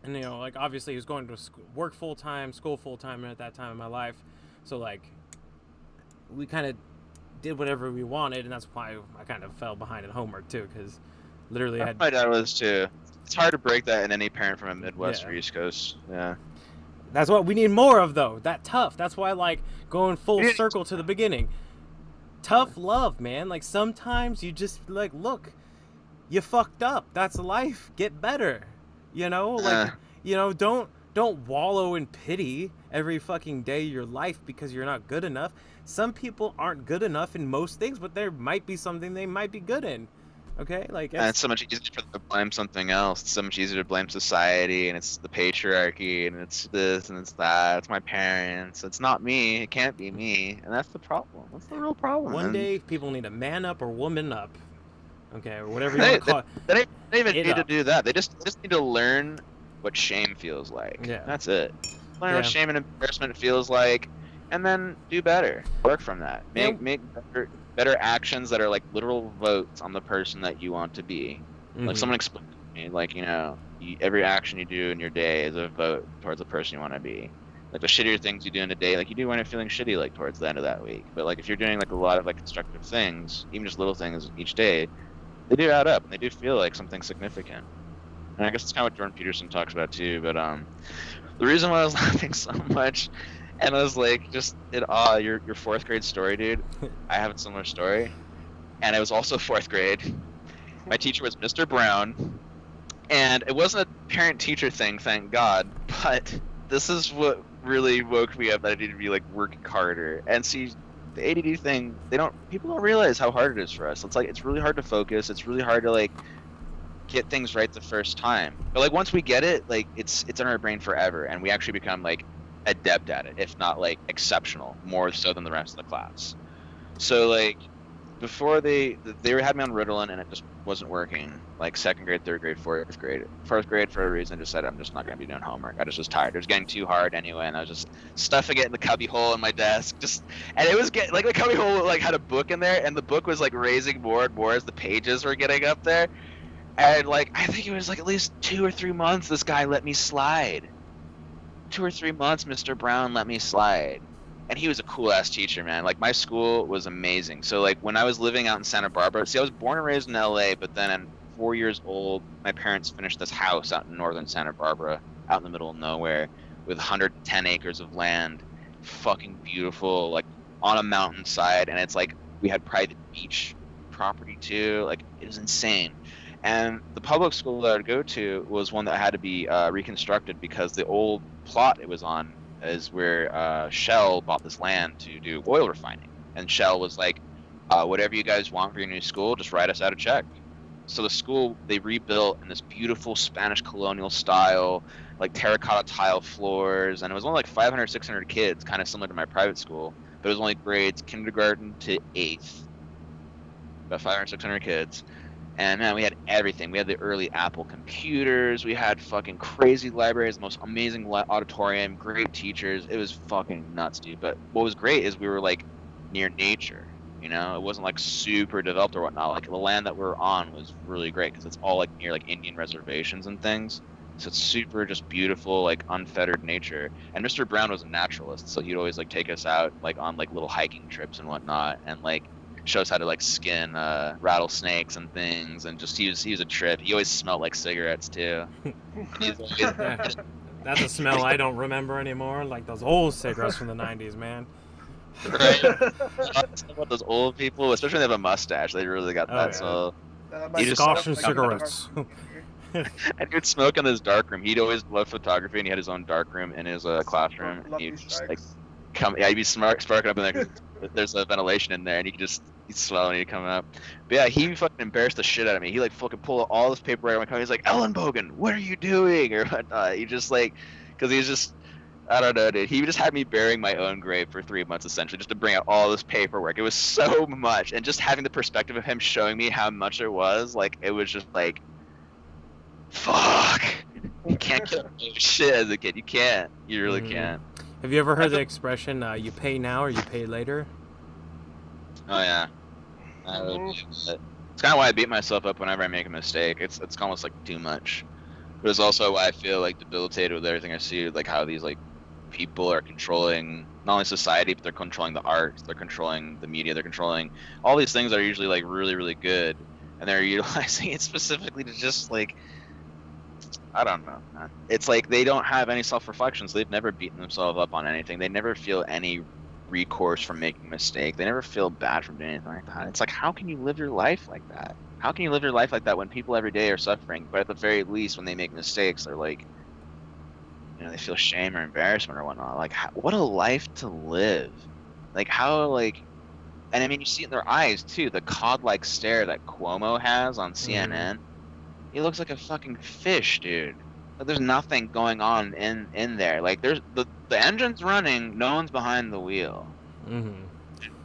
like obviously he was going to work full time, school full time at that time in my life. So like we kind of did whatever we wanted, and that's why I kind of fell behind in homework too, because literally I had. My dad was too. It's hard to break that in any parent from a Midwest or East Coast. Yeah. That's what we need more of, though. That tough. That's why, like, going full circle to the beginning. Tough love, man. Like, sometimes you just, like, look, you fucked up. That's life. Get better. Like, don't wallow in pity every fucking day of your life because you're not good enough. Some people aren't good enough in most things, but there might be something they might be good in. Okay, like and it's so much easier for them to blame something else. It's so much easier to blame society, and it's the patriarchy, and it's this and it's that. It's my parents. It's not me. It can't be me, and that's the problem. That's the real problem. One day, people need to man up or woman up. Okay, or whatever you want to call it. They don't even need to do that. They just need to learn what shame feels like. Yeah, that's it. Learn what shame and embarrassment feels like, and then do better. Work from that. Make better actions that are like literal votes on the person that you want to be. Mm-hmm. Like someone explained to me, like, every action you do in your day is a vote towards the person you want to be. Like the shittier things you do in a day, like you do when you're feeling shitty, like towards the end of that week. But like if you're doing like a lot of like constructive things, even just little things each day, they do add up and they do feel like something significant. And I guess it's kind of what Jordan Peterson talks about too. But the reason why I was laughing so much, and I was like, just in awe, your 4th grade story, dude. I have a similar story, and it was also 4th grade. My teacher was Mr. Brown, and it wasn't a parent-teacher thing, thank God. But this is what really woke me up that I needed to be like working harder. And see, the ADD thing, people don't realize how hard it is for us. It's really hard to focus. It's really hard to like get things right the first time. But like once we get it, like it's in our brain forever, and we actually become like adept at it, if not like exceptional, more so than the rest of the class. So like before they had me on Ritalin and it just wasn't working. like second grade, third grade, fourth grade. Fourth grade, for a reason, just said I'm just not gonna be doing homework. I just was tired. It was getting too hard anyway, and I was just stuffing it in the cubby hole in my desk. And it was like the cubby hole like had a book in there, and the book was like raising more and more as the pages were getting up there. And like I think it was like at least 2 or 3 months this guy let me slide. 2 or 3 months, Mr. Brown let me slide. And he was a cool ass teacher, man. Like my school was amazing. So like when I was living out in Santa Barbara, see I was born and raised in LA, but then at 4 years old, my parents finished this house out in northern Santa Barbara, out in the middle of nowhere, with 110 acres of land, fucking beautiful, like on a mountainside, and it's like we had private beach property too. Like it was insane. And the public school that I would go to was one that had to be reconstructed because the old plot it was on is where Shell bought this land to do oil refining. And Shell was like, whatever you guys want for your new school, just write us out a check. So the school, they rebuilt in this beautiful Spanish colonial style, like terracotta tile floors. And it was only like 500, 600 kids, kind of similar to my private school. But it was only grades kindergarten to 8th. About 500, 600 kids. And man, we had everything. We had the early Apple computers. We had fucking crazy libraries, the most amazing auditorium, great teachers. It was fucking nuts, dude. But what was great is we were like near nature. You know, it wasn't like super developed or whatnot. Like the land that we're on was really great because it's all like near like Indian reservations and things. So it's super just beautiful, like unfettered nature. And Mr. Brown was a naturalist, so he'd always like take us out like on like little hiking trips and whatnot, and like show us how to like skin rattlesnakes and things, and just he was a trip. He always smelled like cigarettes too. That's a smell I don't remember anymore, like those old cigarettes from the 90s, man. Right? About those old people, especially when they have a mustache, they really got that smell. Scotch cigarettes. And he would smoke in his dark room. He'd always loved photography, and he had his own dark room in his classroom. And he'd just like he'd be sparking up in there 'cause there's a ventilation in there, and he'd smell and he'd come up. But yeah, he fucking embarrassed the shit out of me. He like fucking pulled all this paperwork out of my car. He's like, Ellenbogen, what are you doing? Or whatnot. He just like, because he's just, I don't know, dude. He just had me bearing my own grave for 3 months essentially, just to bring out all this paperwork. It was so much, and just having the perspective of him showing me how much it was, like it was just like, fuck. You can't kill shit as a kid. You can't. You really can't. Have you ever heard the expression, you pay now or you pay later? Oh yeah. It's kind of why I beat myself up whenever I make a mistake. It's almost like too much. But it's also why I feel like debilitated with everything I see, like how these like people are controlling not only society, but they're controlling the arts, they're controlling the media, they're controlling all these things that are usually like really, really good, and they're utilizing it specifically to just like, I don't know, man. It's like they don't have any self-reflection, so they've never beaten themselves up on anything. They never feel any recourse from making a mistake. They never feel bad from doing anything like that. It's like, how can you live your life like that? How can you live your life like that when people every day are suffering, but at the very least, when they make mistakes, they're like, you know, they feel shame or embarrassment or whatnot. Like, what a life to live. Like, how, like, and I mean, you see it in their eyes, too, the cod-like stare that Cuomo has on CNN. He looks like a fucking fish, dude. Like, there's nothing going on in there. Like, there's the engine's running, no one's behind the wheel. You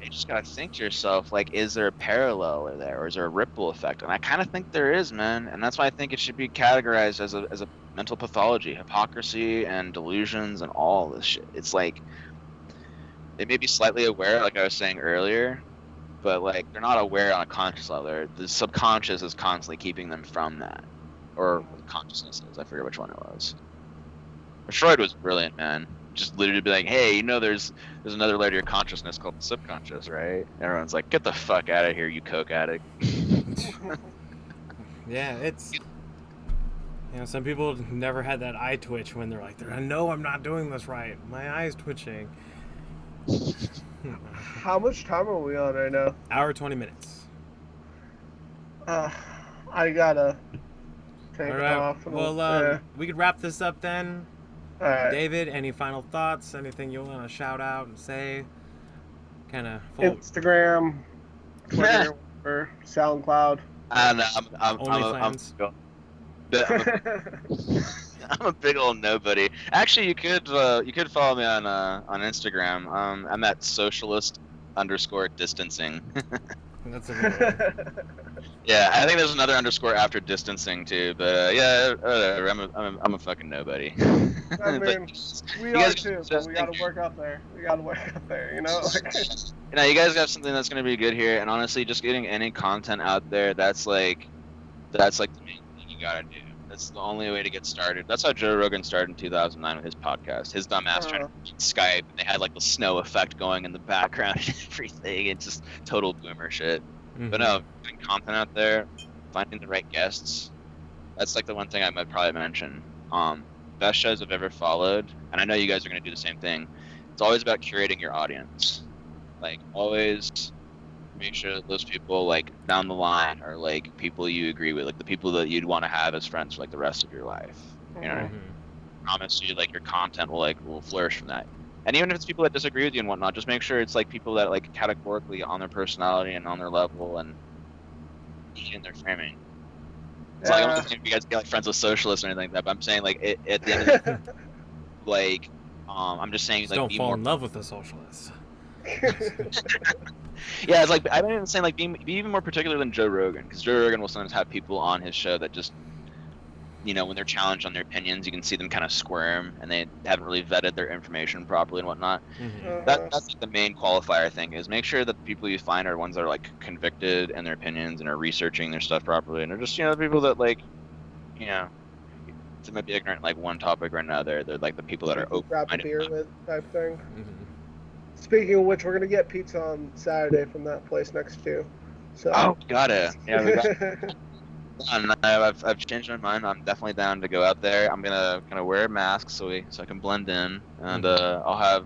just gotta think to yourself, like, is there a parallel there, or is there a ripple effect? And I kind of think there is, man. And that's why I think it should be categorized as a mental pathology, hypocrisy and delusions and all this shit. It's like they may be slightly aware, like I was saying earlier, but like they're not aware on a conscious level. The subconscious is constantly keeping them from that, or consciousness is. I forget which one it was. But Freud was brilliant, man. Just literally be like, hey, you know, there's another layer to your consciousness called the subconscious, right? Everyone's like, get the fuck out of here, you coke addict. Yeah, it's, you know, some people never had that eye twitch when they're like, no, I'm not doing this right. My eye's twitching. How much time are we on right now? Hour 20 minutes. I gotta take it off. Well, we could wrap this up then. All right. David, any final thoughts? Anything you want to shout out and say? Kind of Instagram, Twitter, or SoundCloud. I'm a big old nobody. Actually, you could follow me on Instagram. I'm at socialist_distancing. That's a good one. Yeah, I think there's another underscore after distancing too, but yeah, whatever. I'm a fucking nobody. I But mean, we you are guys too, but just we gotta think- work up there. We gotta work up there, you know? Like, you know, you guys got something that's gonna be good here, and honestly, just getting any content out there, that's like the main thing you gotta do. That's the only way to get started. That's how Joe Rogan started in 2009 with his podcast. His dumbass tried to use Skype, and they had like the snow effect going in the background and everything. It's just total boomer shit. But no, getting content out there, finding the right guests. That's like the one thing I might probably mention. Best shows I've ever followed, and I know you guys are gonna do the same thing. It's always about curating your audience. Like always make sure that those people like down the line are like people you agree with, like the people that you'd want to have as friends for like the rest of your life. You know what I mean? Promise you like your content will flourish from that. And even if it's people that disagree with you and whatnot, just make sure it's like people that like categorically on their personality and on their level and in their framing. It's like I'm not saying if you guys get like friends with socialists or anything like that, but I'm saying like at the end of the like I'm just saying Just like don't be fall more. in love with the socialists. Yeah, it's like I'm even saying like be even more particular than Joe Rogan, because Joe Rogan will sometimes have people on his show that just, you know, when they're challenged on their opinions, you can see them kind of squirm and they haven't really vetted their information properly and whatnot. That's like the main qualifier, I think, is make sure that the people you find are ones that are like convicted in their opinions and are researching their stuff properly, and they're just, you know, the people that like, you know, they might be ignorant like one topic or another. They're like the people that are grab a open-minded. beer with type thing. Speaking of which, we're gonna get pizza on Saturday from that place next to you. So. Oh, gotta. Yeah, we got. I've changed my mind. I'm definitely down to go out there. I'm gonna wear a mask so I can blend in, and I'll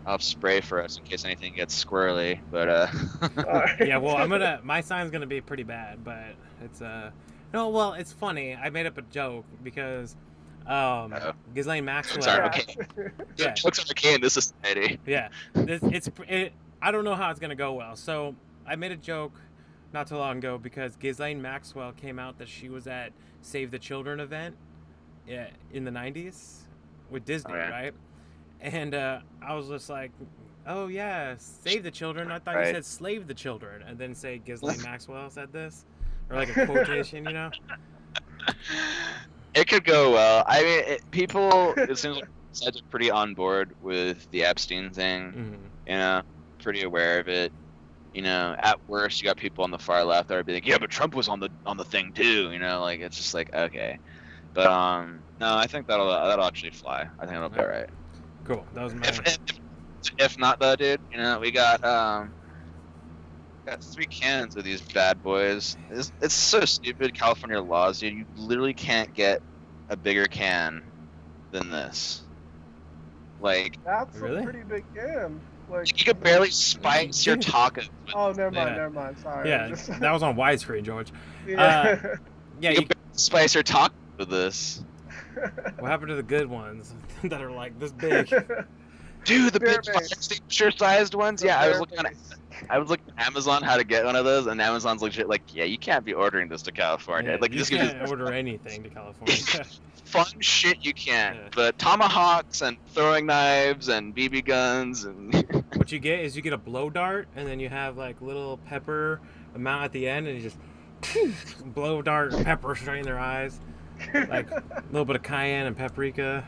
have spray for us in case anything gets squirrely. But Yeah, well, my sign's gonna be pretty bad, but it's no, well, it's funny. I made up a joke because Ghislaine Maxwell. Sorry, okay. Yeah. Jokes are okay in this society. Yeah, I don't know how it's gonna go well. So I made a joke not too long ago because Ghislaine Maxwell came out that she was at Save the Children event in the 90s with Disney, right? And I was just like, oh yeah, Save the Children. I thought you said Slave the Children, and then say Ghislaine Maxwell said this, or like a quotation, you know? It could go well. I mean, it seems like sides are pretty on board with the Epstein thing. You know, pretty aware of it. You know, at worst, you got people on the far left that are be like, yeah, but Trump was on the thing too. You know, like it's just like okay, but no, I think that'll actually fly. I think it'll be alright. Cool. That was my. If not though, dude, you know, we got 3 cans of these bad boys. It's so stupid, California laws, dude. You literally can't get a bigger can than this. Like That's Really? a pretty big can. Like you could barely spice your tacos. Oh, never mind, Yeah. never mind. Sorry. Yeah, I'm just- that was on widescreen, George. yeah. Yeah, You could barely spice your tacos with this. what happened to the good ones that are like this big? Dude, the Beer big base. extra-sized ones. Yeah, I was looking Base. at Amazon how to get one of those, and Amazon's legit like, yeah, you can't be ordering this to California. Yeah, like, you this can't order anything to California. fun shit you can. Yeah. But tomahawks and throwing knives and BB guns and What you get is you get a blow dart, and then you have like little pepper amount at the end, and you just blow dart pepper straight in their eyes, like a little bit of cayenne and paprika.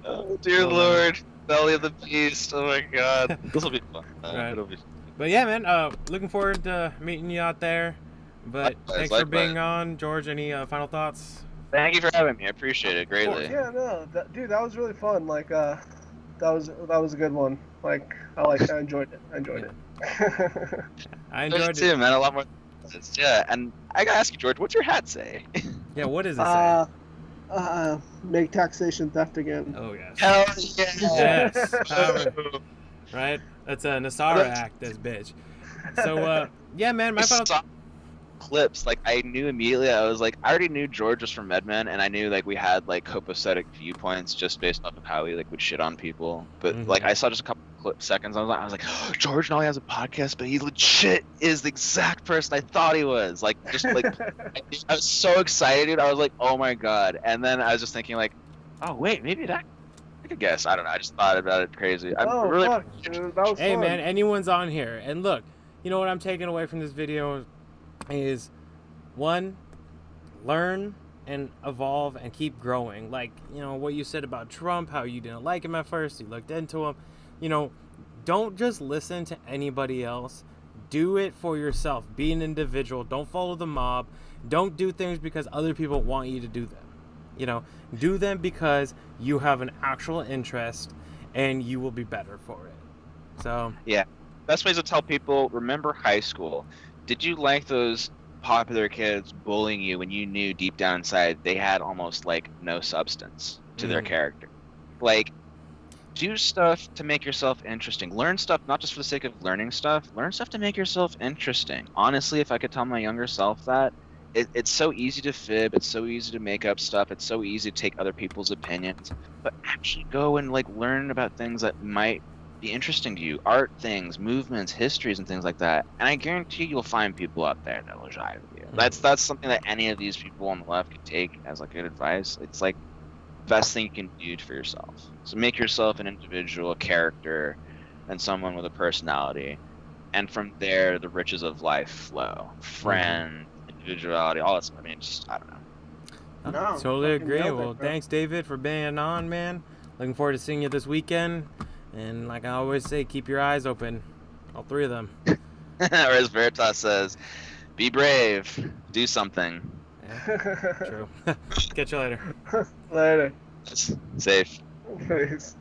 oh dear Oh, no. lord, belly of the beast. Oh my god, this will be fun. Right. It'll be. But yeah, man, looking forward to meeting you out there. But Likewise, thanks for likewise. being on, George. Any final thoughts? Thank you for having me. I appreciate it greatly. Yeah, no, dude, that was really fun. Like, that was a good one. Like, I enjoyed it. I enjoyed it. I Me enjoyed too, it. man. A lot more. Yeah, and I gotta ask you, George, what's your hat say? Yeah, what does it say? Make taxation theft again. Oh yes. Hell yeah! Yes. Right? That's a Nasara act, this bitch. So, yeah, man, my I final. saw clips. Like I knew immediately. I was like, I already knew George was from MedMen, and I knew like we had like copacetic viewpoints just based off of how he like would shit on people. But Mhm. like I saw just a couple seconds. I was like, oh, George not only has a podcast, but he legit is the exact person I thought he was. Like just like I was so excited, dude. I was like, oh my god. And then I was just thinking like, oh wait, maybe that. I could guess. I don't know. I just thought about it crazy. I'm Oh, really. fuck, dude, that was Hey, fun. man, anyone's on here. And look, you know what I'm taking away from this video? is one, learn and evolve and keep growing. Like, you know, what you said about Trump, how you didn't like him at first, you looked into him. You know, don't just listen to anybody else. Do it for yourself. Be an individual. Don't follow the mob. Don't do things because other people want you to do them. You know, do them because you have an actual interest and you will be better for it. So, Yeah. Best ways to tell people, remember high school. Did you like those popular kids bullying you when you knew deep down inside they had almost like no substance to their character? Like, do stuff to make yourself interesting. Learn stuff not just for the sake of learning stuff. Learn stuff to make yourself interesting. Honestly, if I could tell my younger self that, it's so easy to fib. It's so easy to make up stuff. It's so easy to take other people's opinions. But actually go and like learn about things that might be interesting to you. Art things, movements, histories, and things like that. And I guarantee you'll find people out there that will jive with you. That's something that any of these people on the left could take as like good advice. It's like best thing you can do for yourself. So make yourself an individual, a character, and someone with a personality, and from there the riches of life flow. Friend, individuality, all that stuff. I mean, just I don't know. No, totally fucking agree. nailed it, Well, bro. thanks, David, for being on, man. Looking forward to seeing you this weekend. And like I always say, keep your eyes open. All three of them. Or as Veritas says, be brave, do something. Yeah, true. Catch you later. Later. That's safe. Peace.